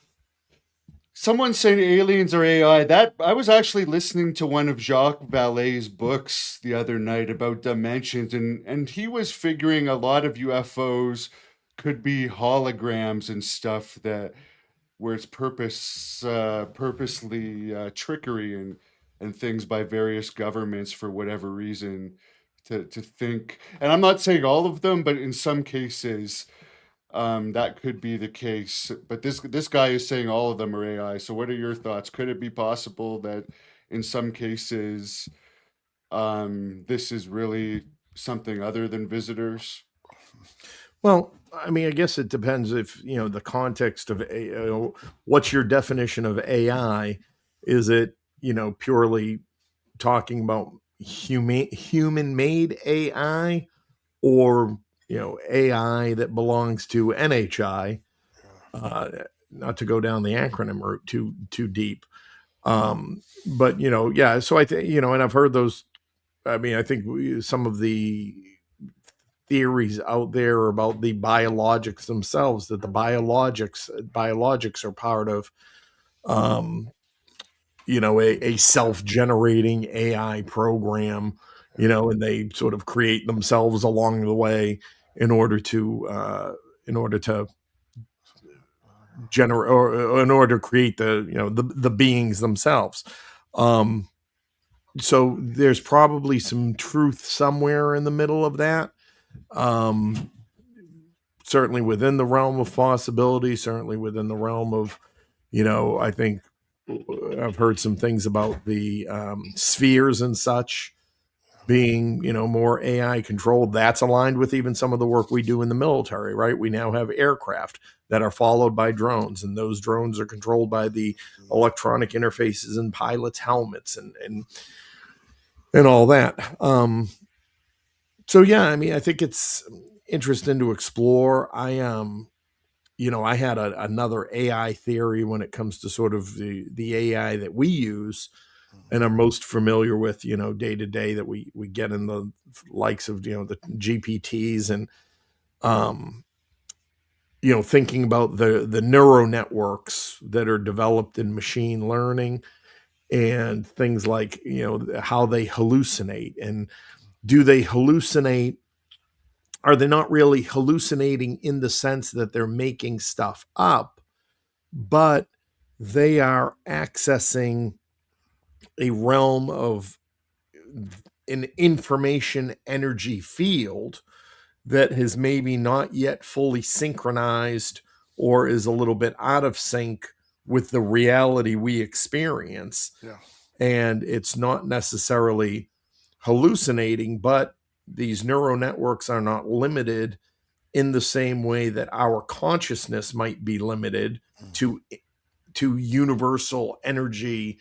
Someone's saying aliens are AI. That I was actually listening to one of Jacques Vallée's books the other night about dimensions, and he was figuring a lot of UFOs could be holograms and stuff that where it's purposely trickery and things by various governments for whatever reason to think. And I'm not saying all of them, but in some cases that could be the case. But this guy is saying all of them are AI. So what are your thoughts? Could it be possible that in some cases this is really something other than visitors? Well, I mean, I guess it depends if, the context of what's your definition of AI? Is it, purely talking about human made AI, or AI that belongs to NHI, not to go down the acronym route too deep. But yeah, so I think, and I've heard those. I mean, I think some of the theories out there about the biologics themselves, that the biologics are part of a self-generating AI program, and they sort of create themselves along the way in order to generate, or in order to create the beings themselves. So there's probably some truth somewhere in the middle of that. Certainly within the realm of possibility, certainly within the realm of, I think I've heard some things about the spheres and such being, more AI controlled. That's aligned with even some of the work we do in the military, right? We now have aircraft that are followed by drones, and those drones are controlled by the electronic interfaces in pilots' helmets and all that. So yeah, I mean, I think it's interesting to explore. I had another AI theory when it comes to sort of the AI that we use and are most familiar with, day to day, that we get in the likes of, the GPTs, and, thinking about the neural networks that are developed in machine learning, and things like, how they hallucinate, and do they hallucinate? Are they not really hallucinating in the sense that they're making stuff up, but they are accessing a realm of an information energy field that has maybe not yet fully synchronized, or is a little bit out of sync with the reality we experience? Yeah. And it's not necessarily hallucinating, but these neural networks are not limited in the same way that our consciousness might be limited to universal energy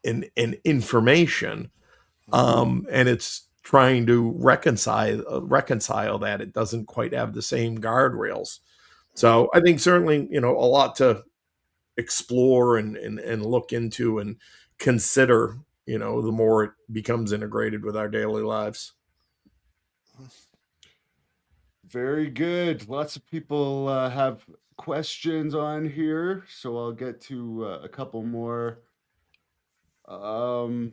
and information. And it's trying to reconcile that. It doesn't quite have the same guardrails. So I think certainly, a lot to explore and look into and consider, the more it becomes integrated with our daily lives. Very good. Lots of people have questions on here, so I'll get to a couple more. And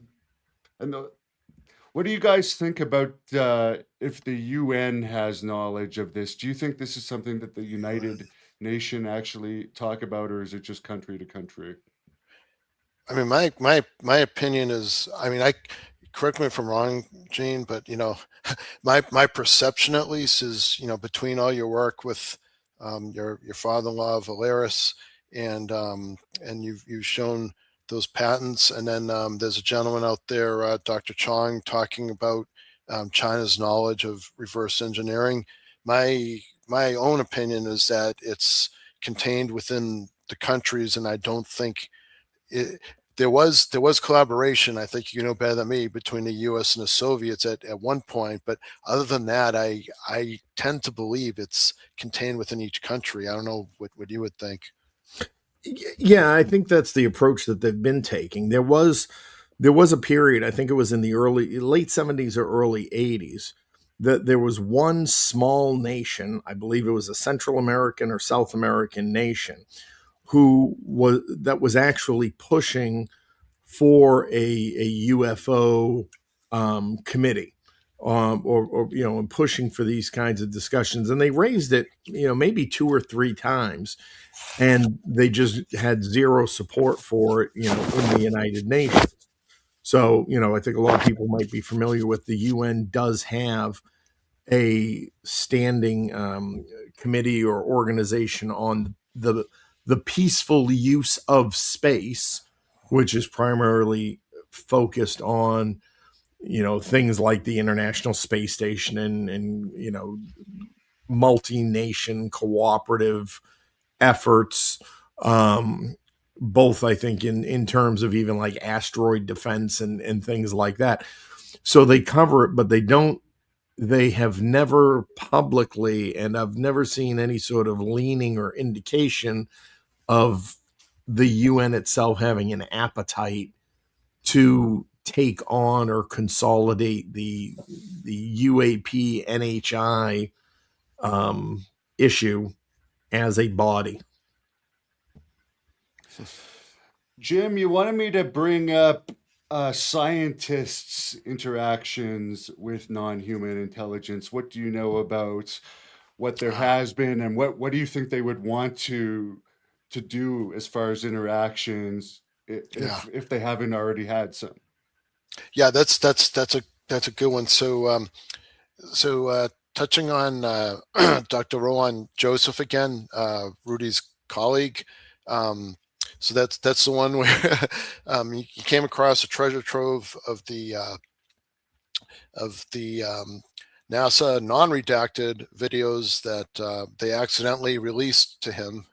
what do you guys think about if the UN has knowledge of this? Do you think this is something that the United Nation actually talk about, or is it just country to country? I mean, my opinion is, I mean, correct me if I'm wrong, Gene, but my perception at least is, between all your work with your father-in-law Valeris, and you've shown those patents, and then there's a gentleman out there, Dr. Chong, talking about China's knowledge of reverse engineering. My own opinion is that it's contained within the countries, and I don't think there was collaboration. I think you know better than me, between the U.S. and the Soviets at one point, but other than that, I tend to believe it's contained within each country. I don't know what you would think. Yeah, I think that's the approach that they've been taking. There was a period, I think it was in the late 70s or early 80s, that there was one small nation, I believe it was a Central American or South American nation, that was actually pushing for a UFO committee, or and pushing for these kinds of discussions. And they raised it, maybe 2 or 3 times, and they just had zero support for it, in the United Nations. So, I think a lot of people might be familiar with the UN does have a standing committee or organization on the peaceful use of space, which is primarily focused on, things like the International Space Station, and multi-nation cooperative efforts, both, I think, in terms of even like asteroid defense and things like that. So they cover it, but they don't they have never publicly, and I've never seen any sort of leaning or indication of the UN itself having an appetite to take on or consolidate the UAP NHI issue as a body. Jim, you wanted me to bring up scientists' interactions with non-human intelligence. What do you know about what there has been, and what do you think they would want to do as far as interactions Yeah. if they haven't already had some? Yeah, that's a good one. So touching on Dr. Rowan Joseph again, Rudy's colleague. So that's the one where you came across a treasure trove of the NASA non-redacted videos that they accidentally released to him,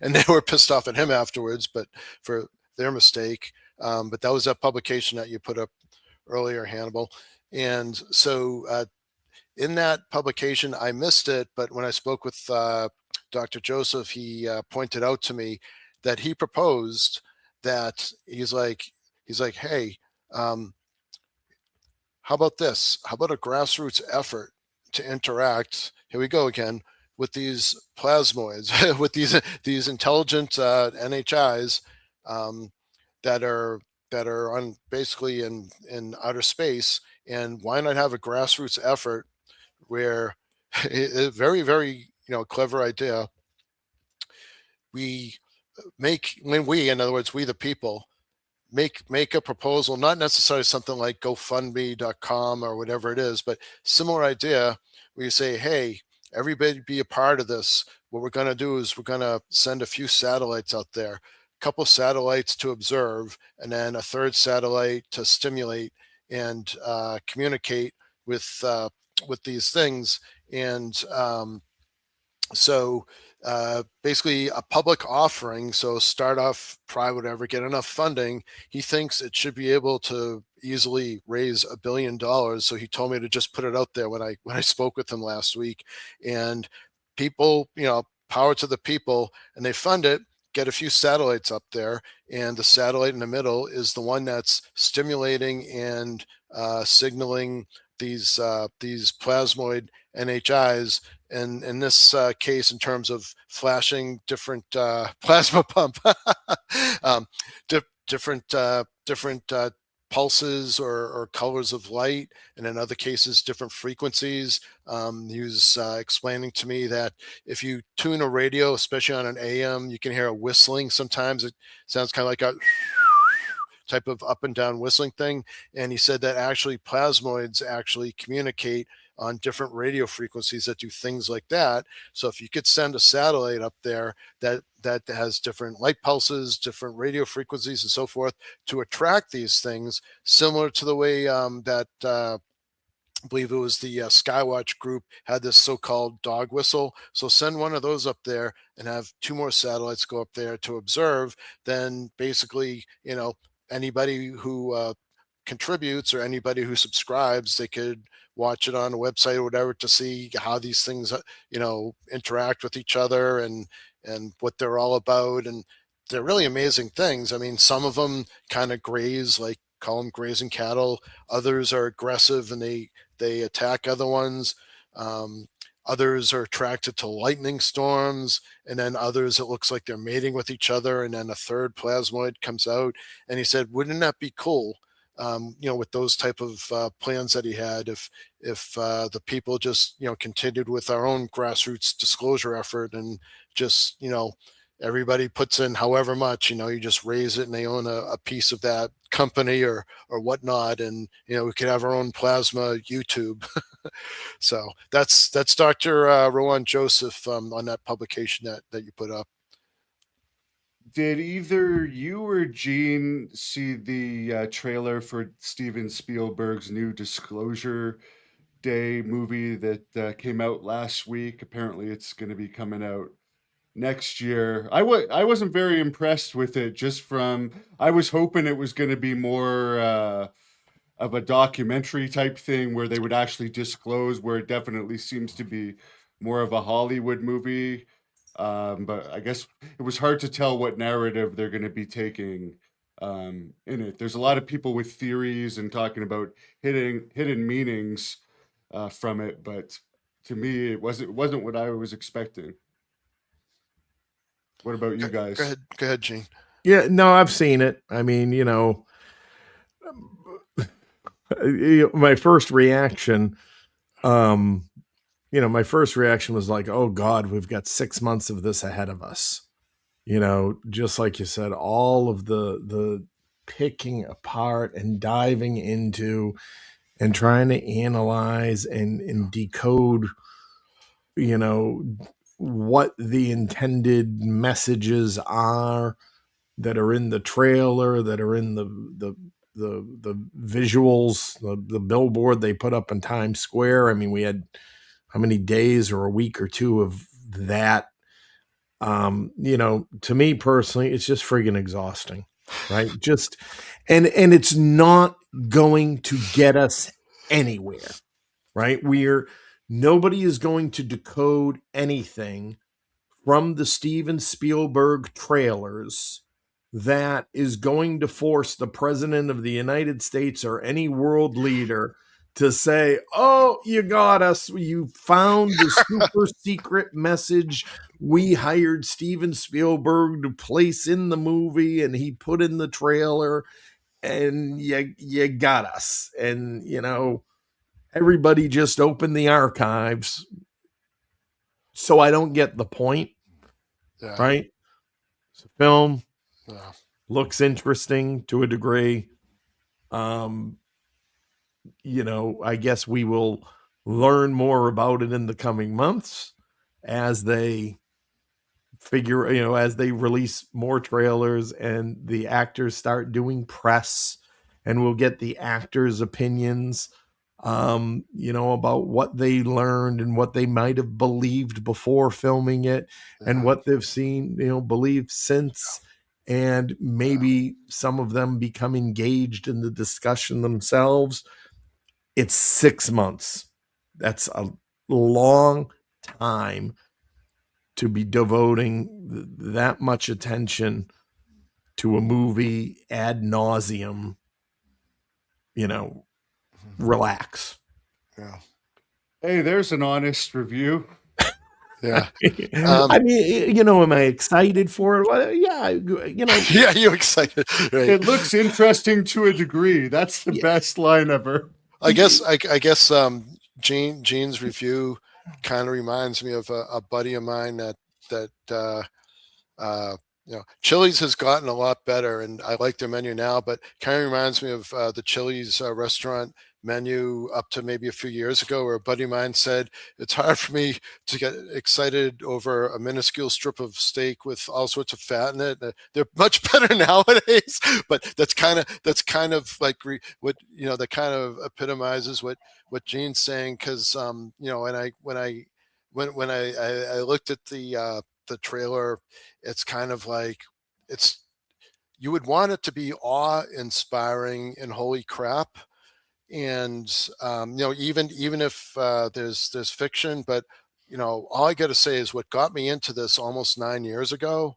and they were pissed off at him afterwards, but for their mistake. But that was that publication that you put up earlier, Hannibal. And so in that publication, I missed it, but when I spoke with Dr. Joseph, he pointed out to me that he proposed that he's like, hey, how about this? How about a grassroots effort to interact? Here we go again with these plasmoids, with these intelligent NHIs um, that are on basically in outer space. And why not have a grassroots effort where very clever idea. We in other words, we the people make a proposal, not necessarily something like GoFundMe.com or whatever it is, but similar idea where you say, hey, everybody be a part of this. What we're going to do is we're going to send a few satellites out there, a couple satellites to observe, and then a third satellite to stimulate and communicate with these things. And so basically a public offering. So start off private, whatever, get enough funding. He thinks it should be able to easily raise $1 billion. So he told me to just put it out there when I spoke with him last week. And people, power to the people, and they fund it. Get a few satellites up there, and the satellite in the middle is the one that's stimulating and signaling these plasmoid NHIs, and in this case, in terms of flashing different plasma pump, different pulses or colors of light, and in other cases, different frequencies. He was explaining to me that if you tune a radio, especially on an AM, you can hear a whistling. Sometimes it sounds kind of like a type of up and down whistling thing. And he said that actually plasmoids actually communicate on different radio frequencies that do things like that. So if you could send a satellite up there that has different light pulses, different radio frequencies, and so forth to attract these things, similar to the way that I believe it was the Skywatch group had this so-called dog whistle. So send one of those up there and have two more satellites go up there to observe. Then basically, anybody who contributes or anybody who subscribes, they could watch it on a website or whatever to see how these things, interact with each other and what they're all about. And they're really amazing things. I mean, some of them kind of graze, like call them grazing cattle. Others are aggressive and they attack other ones. Others are attracted to lightning storms, and then others it looks like they're mating with each other, and then a third plasmoid comes out. And he said, wouldn't that be cool? With those type of plans that he had, if the people just continued with our own grassroots disclosure effort and just everybody puts in however much, you just raise it and they own a piece of that company or whatnot, and we could have our own plasma YouTube. So that's Dr. Rowan Joseph on that publication that you put up. Did either you or Gene see the trailer for Steven Spielberg's new Disclosure Day movie that came out last week? Apparently, it's going to be coming out next year. I wasn't very impressed with it. I was hoping it was going to be more of a documentary type thing where they would actually disclose, where it definitely seems to be more of a Hollywood movie. But I guess it was hard to tell what narrative they're going to be taking in it. There's a lot of people with theories and talking about hidden meanings from it, but to me, it wasn't what I was expecting. What about you guys? Go ahead, Gene. Yeah, no, I've seen it. I mean, my first reaction, my first reaction was like, oh God, we've got 6 months of this ahead of us. Just like you said, all of the picking apart and diving into and trying to analyze and decode, what the intended messages are that are in the trailer, that are in the visuals, the billboard they put up in Times Square. I mean, we had how many days or a week or two of that. To me personally, it's just friggin' exhausting, right? And it's not going to get us anywhere, right? Nobody is going to decode anything from the Steven Spielberg trailers that is going to force the president of the United States or any world leader to say, oh, you got us. You found the super secret message we hired Steven Spielberg to place in the movie and he put in the trailer and you got us. And, everybody just opened the archives. So I don't get the point. Yeah. Right? It's a film. Yeah. Looks interesting to a degree. I guess we will learn more about it in the coming months as they as they release more trailers and the actors start doing press, and we'll get the actors' opinions, about what they learned and what they might have believed before filming it and what they've seen, believed since. And maybe some of them become engaged in the discussion themselves. It's 6 months. That's a long time to be devoting that much attention to a movie ad nauseum. Relax. Yeah. Hey, there's an honest review. Yeah. I mean, am I excited for it? Well, yeah, Yeah, you're excited. Right. It looks interesting to a degree. That's the best line ever. I guess Gene's review kind of reminds me of a buddy of mine that Chili's has gotten a lot better, and I like their menu now, but kind of reminds me of the Chili's restaurant menu up to maybe a few years ago, where a buddy of mine said it's hard for me to get excited over a minuscule strip of steak with all sorts of fat in it. They're much better nowadays, but that's kind of like what that kind of epitomizes what Gene's saying, because when I looked at the trailer, it's kind of like you would want it to be awe-inspiring and holy crap, and even if there's fiction, but all I got to say is what got me into this almost 9 years ago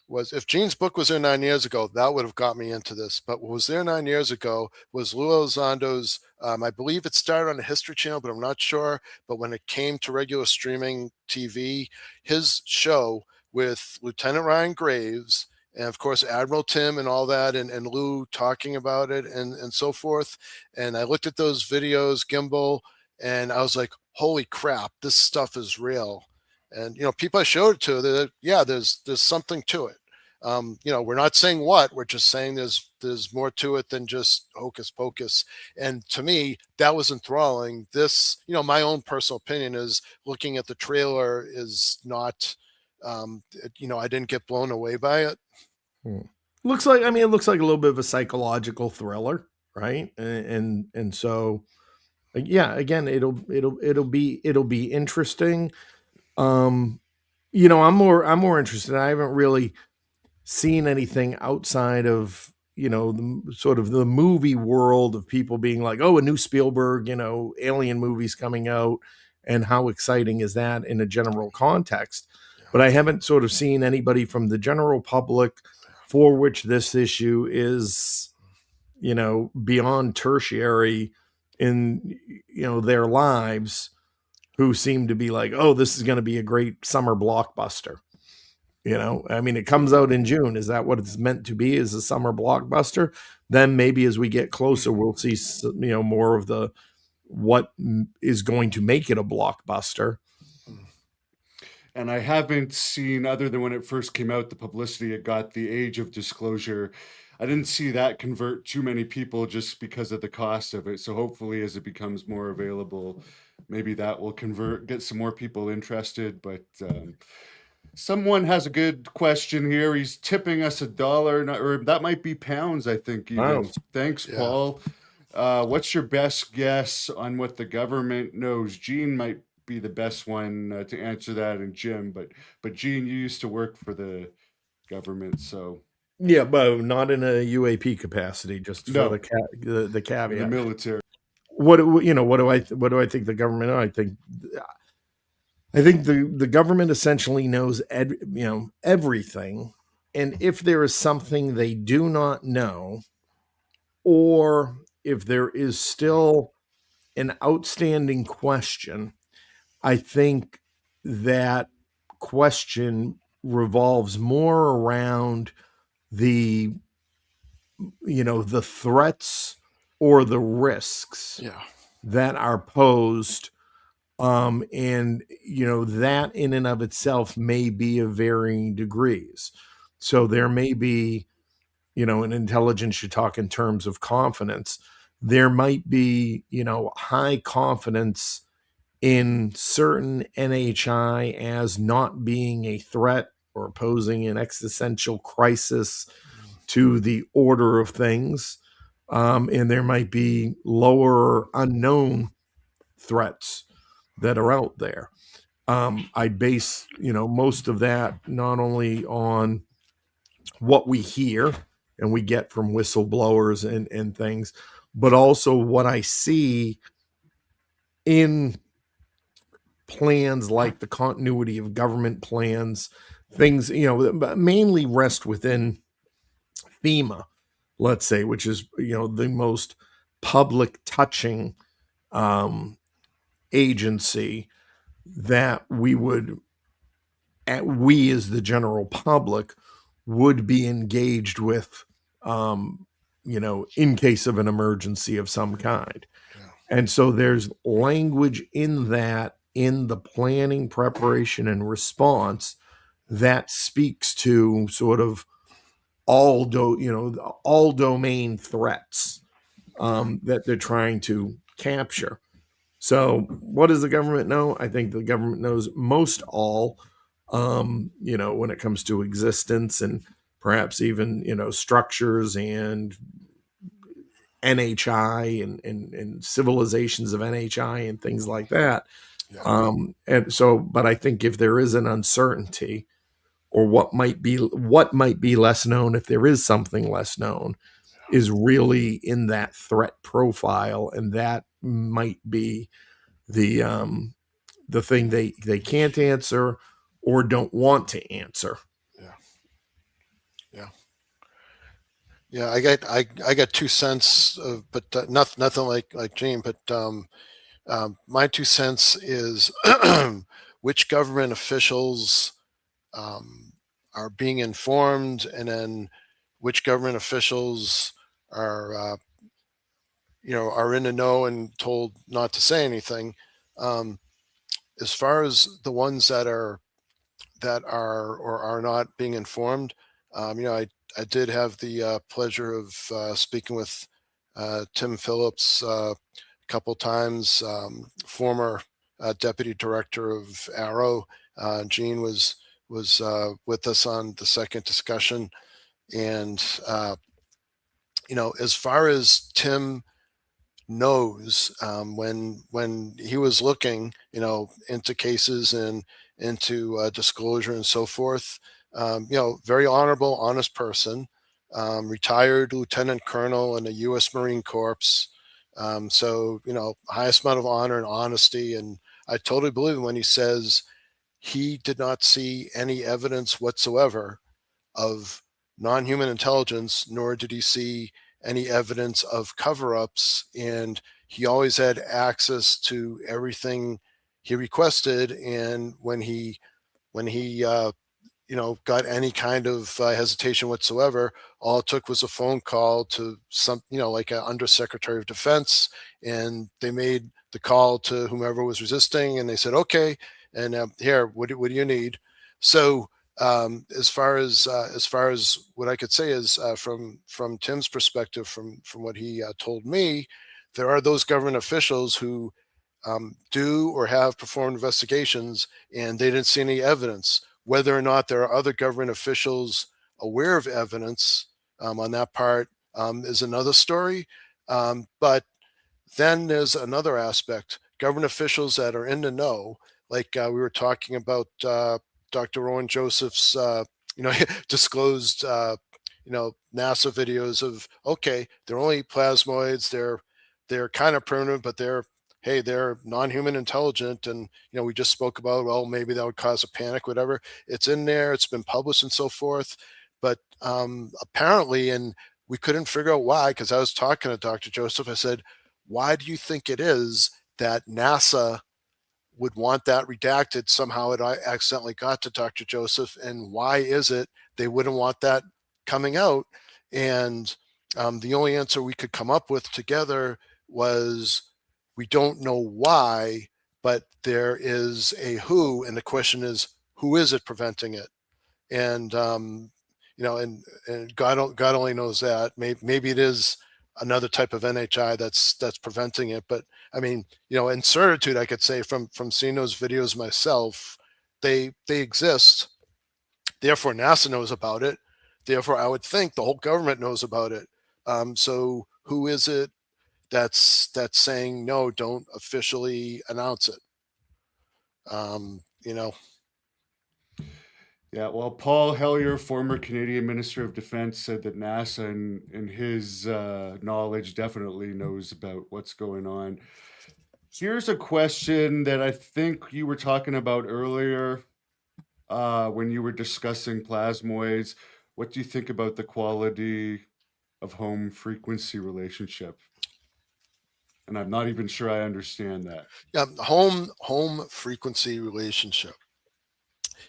was, if Gene's book was there 9 years ago, that would have got me into this. But what was there 9 years ago was Lou Elizondo's, I believe it started on the History Channel, but I'm not sure. But when it came to regular streaming TV, his show with Lieutenant Ryan Graves and of course Admiral Tim and all that, and Lou talking about it and so forth. And I looked at those videos, Gimbal, and I was like, holy crap, this stuff is real. And people I showed it to, they're like, yeah, there's something to it. We're not saying what, we're just saying there's more to it than just hocus pocus. And to me, that was enthralling. This, my own personal opinion is, looking at the trailer is not, I didn't get blown away by it. Looks like, it looks like a little bit of a psychological thriller, right? And so, yeah, again, it'll be interesting. I'm more interested. I haven't really seen anything outside of sort of the movie world of people being like, oh, a new Spielberg, alien movies coming out, and how exciting is that in a general context. But I haven't sort of seen anybody from the general public for which this issue is, beyond tertiary in, their lives, who seem to be like, oh, this is going to be a great summer blockbuster. I mean, it comes out in June. Is that what it's meant to be? Is a summer blockbuster? Then maybe as we get closer, we'll see, more of the what is going to make it a blockbuster. And I haven't seen, other than when it first came out, the publicity it got, the age of disclosure. I didn't see that convert too many people just because of the cost of it. So hopefully, as it becomes more available, maybe that will get some more people interested. But someone has a good question here. He's tipping us $1, or that might be pounds, I think, even. Wow. Thanks, Yeah. Paul. What's your best guess on what the government knows? Gene might be the best one to answer that, and Jim. But Gene, you used to work for the government, so Yeah, but not in a UAP capacity, just No. for the the caveat. military. What do I think the government know? I think the government essentially knows everything, and if there is something they do not know, or if there is still an outstanding question, I think that question revolves more around the the threats or the risks Yeah. that are posed, and that in and of itself may be of varying degrees. So there may be, in intelligence, you talk in terms of confidence. There might be, high confidence in certain NHI as not being a threat or posing an existential crisis to the order of things. And there might be lower unknown threats that are out there. I base, most of that not only on what we hear and we get from whistleblowers and things, but also what I see in plans like the continuity of government plans, things, mainly rest within FEMA, let's say, which is, the most public touching agency that we as the general public would be engaged with, in case of an emergency of some kind. Yeah. And so there's language in that, in the planning, preparation, and response, that speaks to sort of all domain threats that they're trying to capture. So what does the government know? I think the government knows most all, when it comes to existence and perhaps even, structures and NHI and civilizations of NHI and things like that. Yeah. And so, but I think if there is an uncertainty, or what might be less known, if there is something less known, is really in that threat profile, and that might be the thing they can't answer or don't want to answer. Yeah, I got 2 cents, but nothing like Gene. But my 2 cents is which government officials are being informed, and then which government officials are are in the know and told not to say anything. As far as the ones that are or are not being informed, I did have the pleasure of speaking with Tim Phillips a couple times, former deputy director of Awrach. Gene was with us on the second discussion, and as far as Tim knows, when he was looking, into cases and into disclosure and so forth, very honorable, honest person. retired lieutenant colonel in the U.S. Marine Corps. So, highest amount of honor and honesty. And I totally believe him when he says he did not see any evidence whatsoever of non-human intelligence, nor did he see any evidence of cover-ups. And he always had access to everything he requested. And when he got any kind of hesitation whatsoever, all it took was a phone call to some, like an undersecretary of defense, and they made the call to whomever was resisting, and they said, okay, and here, what do you need? So as far as what I could say is from Tim's perspective, from what he told me, there are those government officials who do or have performed investigations, and they didn't see any evidence. Whether or not there are other government officials aware of evidence on that part is another story. But then there's another aspect: government officials that are in the know, like we were talking about Dr. Owen Joseph's, disclosed, NASA videos of, okay, they're only plasmoids, they're kind of primitive, but they're non-human intelligent, and we just spoke about, well, maybe that would cause a panic, whatever. It's in there, it's been published and so forth, but apparently, and we couldn't figure out why, because I was talking to Dr. Joseph. I said, why do you think it is that NASA would want that redacted? Somehow it accidentally got to Dr. Joseph, and why is it they wouldn't want that coming out? And the only answer we could come up with together was, we don't know why, but there is a who, and the question is, who is it preventing it? And and God only knows that. Maybe it is another type of NHI that's preventing it. But I mean, in certitude, I could say from seeing those videos myself, they exist. Therefore, NASA knows about it. Therefore, I would think the whole government knows about it. So who is it that's saying no, don't officially announce it? Yeah, well, Paul Hellyer, former Canadian Minister of Defense, said that NASA, in his knowledge, definitely knows about what's going on. Here's a question that I think you were talking about earlier when you were discussing plasmoids. What do you think about the quality of home frequency relationship? And I'm not even sure I understand that. Yeah, home frequency relationship.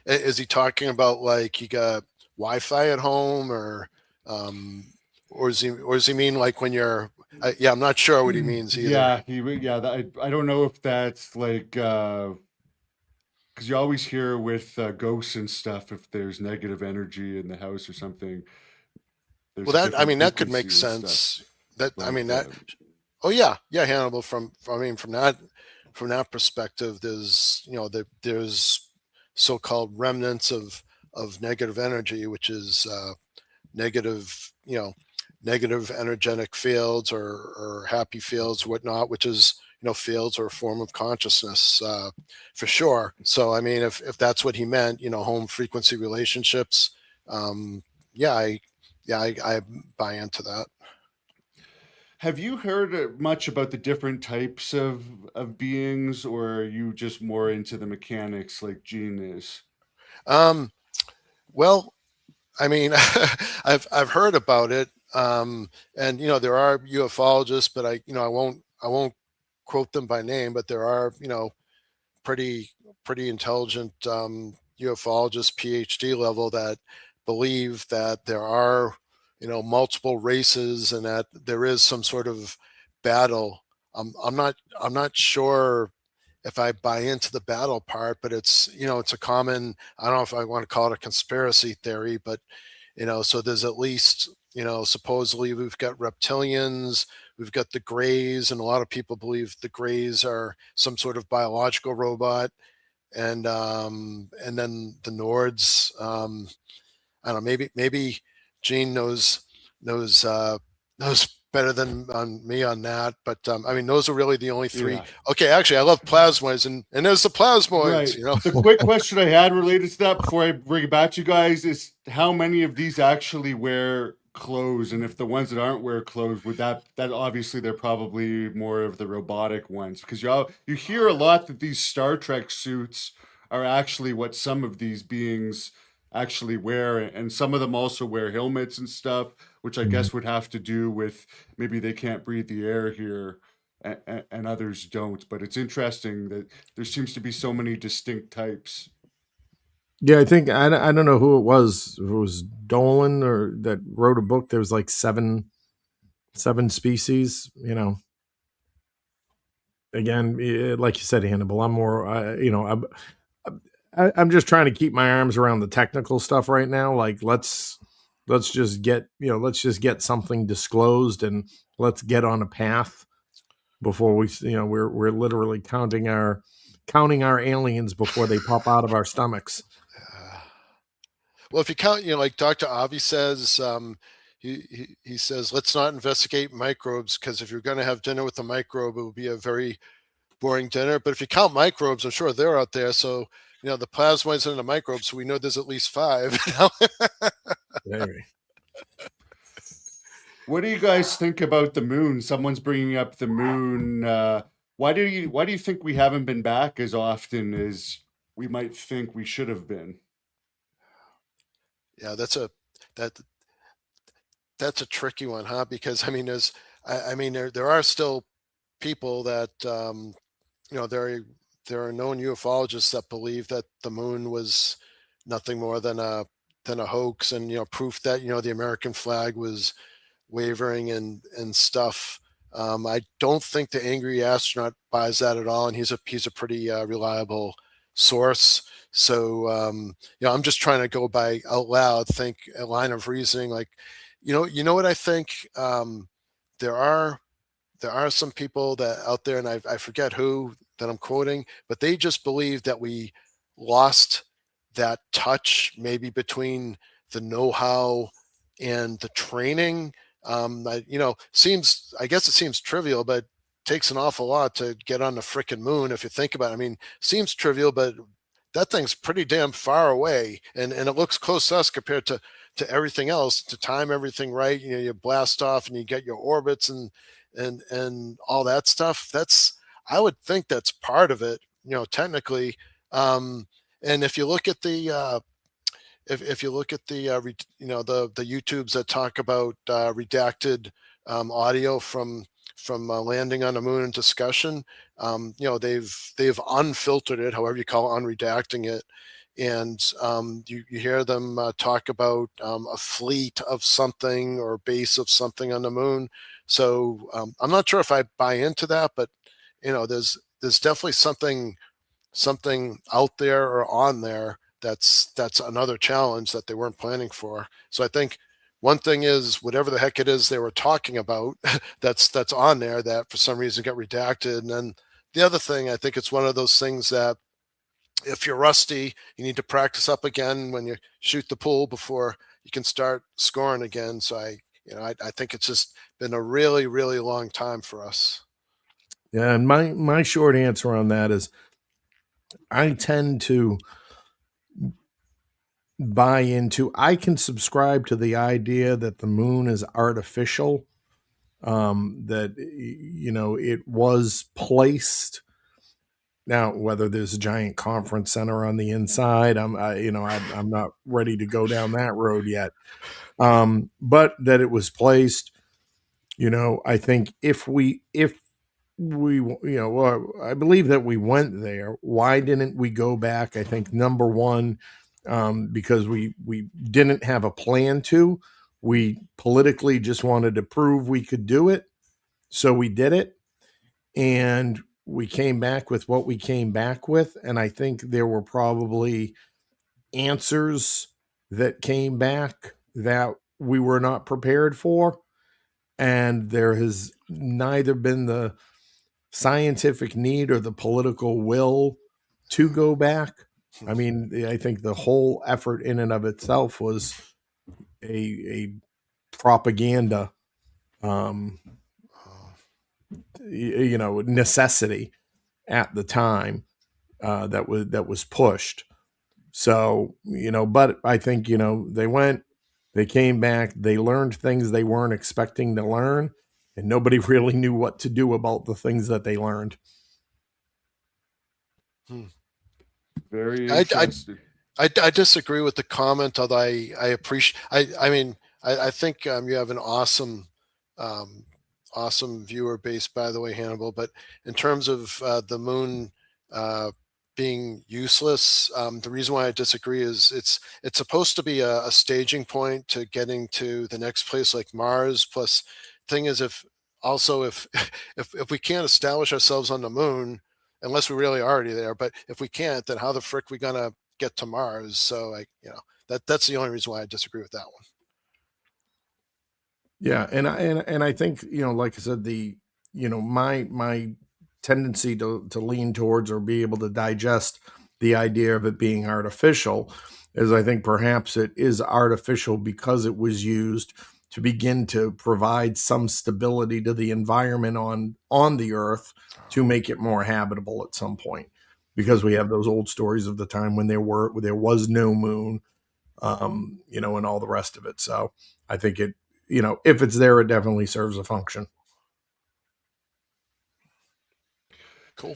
Is he talking about like you got Wi-Fi at home, or does he mean like when you're? Yeah, I'm not sure what he means either. Yeah, I don't know if that's like because you always hear with ghosts and stuff, if there's negative energy in the house or something. There's Well, that could make sense. Oh yeah, Hannibal. From that perspective, there's so-called remnants of negative energy, which is negative, negative energetic fields or happy fields, whatnot, which is fields or a form of consciousness, for sure. So I mean, if that's what he meant, home frequency relationships, I buy into that. Have you heard much about the different types of beings, or are you just more into the mechanics like Gene is? Well, I mean, I've heard about it, and there are ufologists, but I won't quote them by name, but there are pretty intelligent ufologists, PhD level, that believe that there are multiple races, and that there is some sort of battle. I'm not sure if I buy into the battle part, but it's it's a common, I don't know if I want to call it a conspiracy theory, but so there's at least supposedly we've got reptilians, we've got the Greys, and a lot of people believe the Greys are some sort of biological robot, and then the Nords. I don't know, maybe Gene knows better than on me on that, but I mean, those are really the only three. Yeah. Okay, actually, I love plasmoids, and there's the plasmoids. Right. The quick question I had related to that before I bring it back to you guys is, how many of these actually wear clothes, and if the ones that aren't wear clothes, would that obviously they're probably more of the robotic ones, because you hear a lot that these Star Trek suits are actually what some of these beings actually wear, and some of them also wear helmets and stuff, which I guess would have to do with maybe they can't breathe the air here, and others don't. But it's interesting that there seems to be so many distinct types. Yeah, I think I don't know who it was. If it was Dolan or that wrote a book. There was like seven species. You know, again, like you said, Hannibal. I'm more. You know, I'm just trying to keep my arms around the technical stuff right now. Like let's just get something disclosed and let's get on a path before we're literally counting our aliens before they pop out of our stomachs. Well, if you count, like Dr. Avi says, he says, let's not investigate microbes, because if you're going to have dinner with a microbe, it will be a very boring dinner. But if you count microbes, I'm sure they're out there. So, the plasmoids and the microbes, so we know there's at least 5. Anyway. What do you guys think about the moon? Someone's bringing up the moon. Why do you think we haven't been back as often as we might think we should have been? Yeah, that's a tricky one, huh? Because there are still people that there are known ufologists that believe that the moon was nothing more than a hoax, and proof that the American flag was wavering and stuff. I don't think the angry astronaut buys that at all, and he's a pretty reliable source. So I'm just trying to go by out loud, think a line of reasoning. Like, what I think. There are some people that out there, and I forget who that I'm quoting, but they just believe that we lost that touch, maybe between the know-how and the training. I guess it seems trivial, but it takes an awful lot to get on the frickin' moon. If you think about it, seems trivial, but that thing's pretty damn far away, and it looks close to us compared to everything else. To time everything right, you blast off and you get your orbits and all that stuff. I would think that's part of it, technically. And if you look at the if you look at the the YouTubes that talk about redacted audio from landing on the moon and discussion, they've unfiltered it, however you call it, unredacting it, and you hear them talk about a fleet of something or base of something on the moon. So I'm not sure if I buy into that, but there's definitely something out there or on there that's another challenge that they weren't planning for. So I think one thing is whatever the heck it is they were talking about that's on there that for some reason got redacted. And then the other thing, I think it's one of those things that if you're rusty, you need to practice up again when you shoot the pool before you can start scoring again. So I think it's just been a really, really long time for us. Yeah, and my short answer on that is I tend to I can subscribe to the idea that the moon is artificial, that it was placed. Now, whether there's a giant conference center on the inside, I'm not ready to go down that road yet. But that it was placed, I think if we I believe that we went there. Why didn't we go back? I think number one, because we didn't have a plan to. We politically just wanted to prove we could do it, so we did it, and we came back with what we came back with. And I think there were probably answers that came back that we were not prepared for, and there has neither been the scientific need or the political will to go back. I mean, I think the whole effort in and of itself was a propaganda, necessity at the time that was pushed. So, but I think, they went, They came back, they learned things they weren't expecting to learn, and nobody really knew what to do about the things that they learned. Very I, I, interesting. I disagree with the comment, although I appreciate. I mean, I think you have an um, awesome viewer base, by the way, Hannibal. But in terms of the moon being useless, the reason why I disagree is it's supposed to be a staging point to getting to the next place, like Mars. Plus, thing is, if also if we can't establish ourselves on the moon, unless we're really already there, but if we can't, then how the frick we gonna get to Mars? So that's the only reason why I disagree with that one. Yeah, and I think, like I said, my tendency to lean towards or be able to digest the idea of it being artificial is, I think perhaps it is artificial because it was used to begin to provide some stability to the environment on the Earth to make it more habitable at some point. Because we have those old stories of the time when there was no moon, and all the rest of it. So I think if it's there, it definitely serves a function. Cool.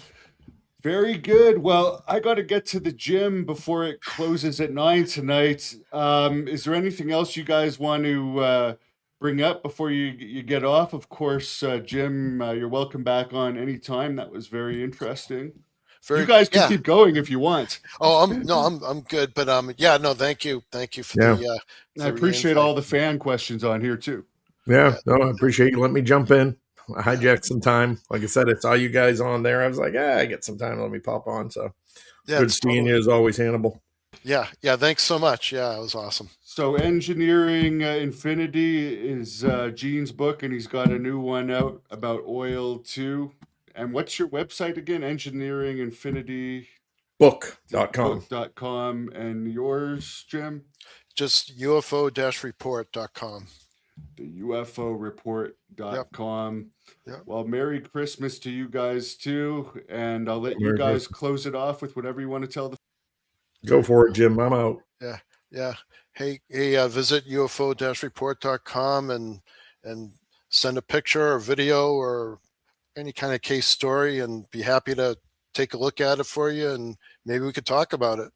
Very good. Well, I got to get to the gym before it closes at 9 tonight. Is there anything else you guys want to bring up before you get off? Of course, Jim, you're welcome back on anytime. That was very interesting. You Very guys can yeah. keep going if you want. Oh, I'm good, but yeah, no, thank you for Yeah. I the appreciate invite. all the fan questions on here too. Yeah. Yeah, No, I appreciate you letting me jump in. I yeah, hijacked some time. Like I said, I saw you guys on there. I was like, I get some time. Let me pop on. So yeah, good it's seeing totally you as always, Hannibal. yeah, yeah. Thanks so much. Yeah, it was awesome. So, Engineering Infinity is Gene's book, and he's got a new one out about oil too. And what's your website again? Engineering Infinity Book.com. book.com. And yours, Jim? Just UFO-report.com. The UFOreport.com. Yep. Well, Merry Christmas to you guys too. And I'll let you Merry guys Christmas. close it off with whatever you want to tell the. Go for it, Jim. I'm out. Yeah, yeah. Hey, visit UFO-report.com and send a picture or video or any kind of case story, and be happy to take a look at it for you, and maybe we could talk about it.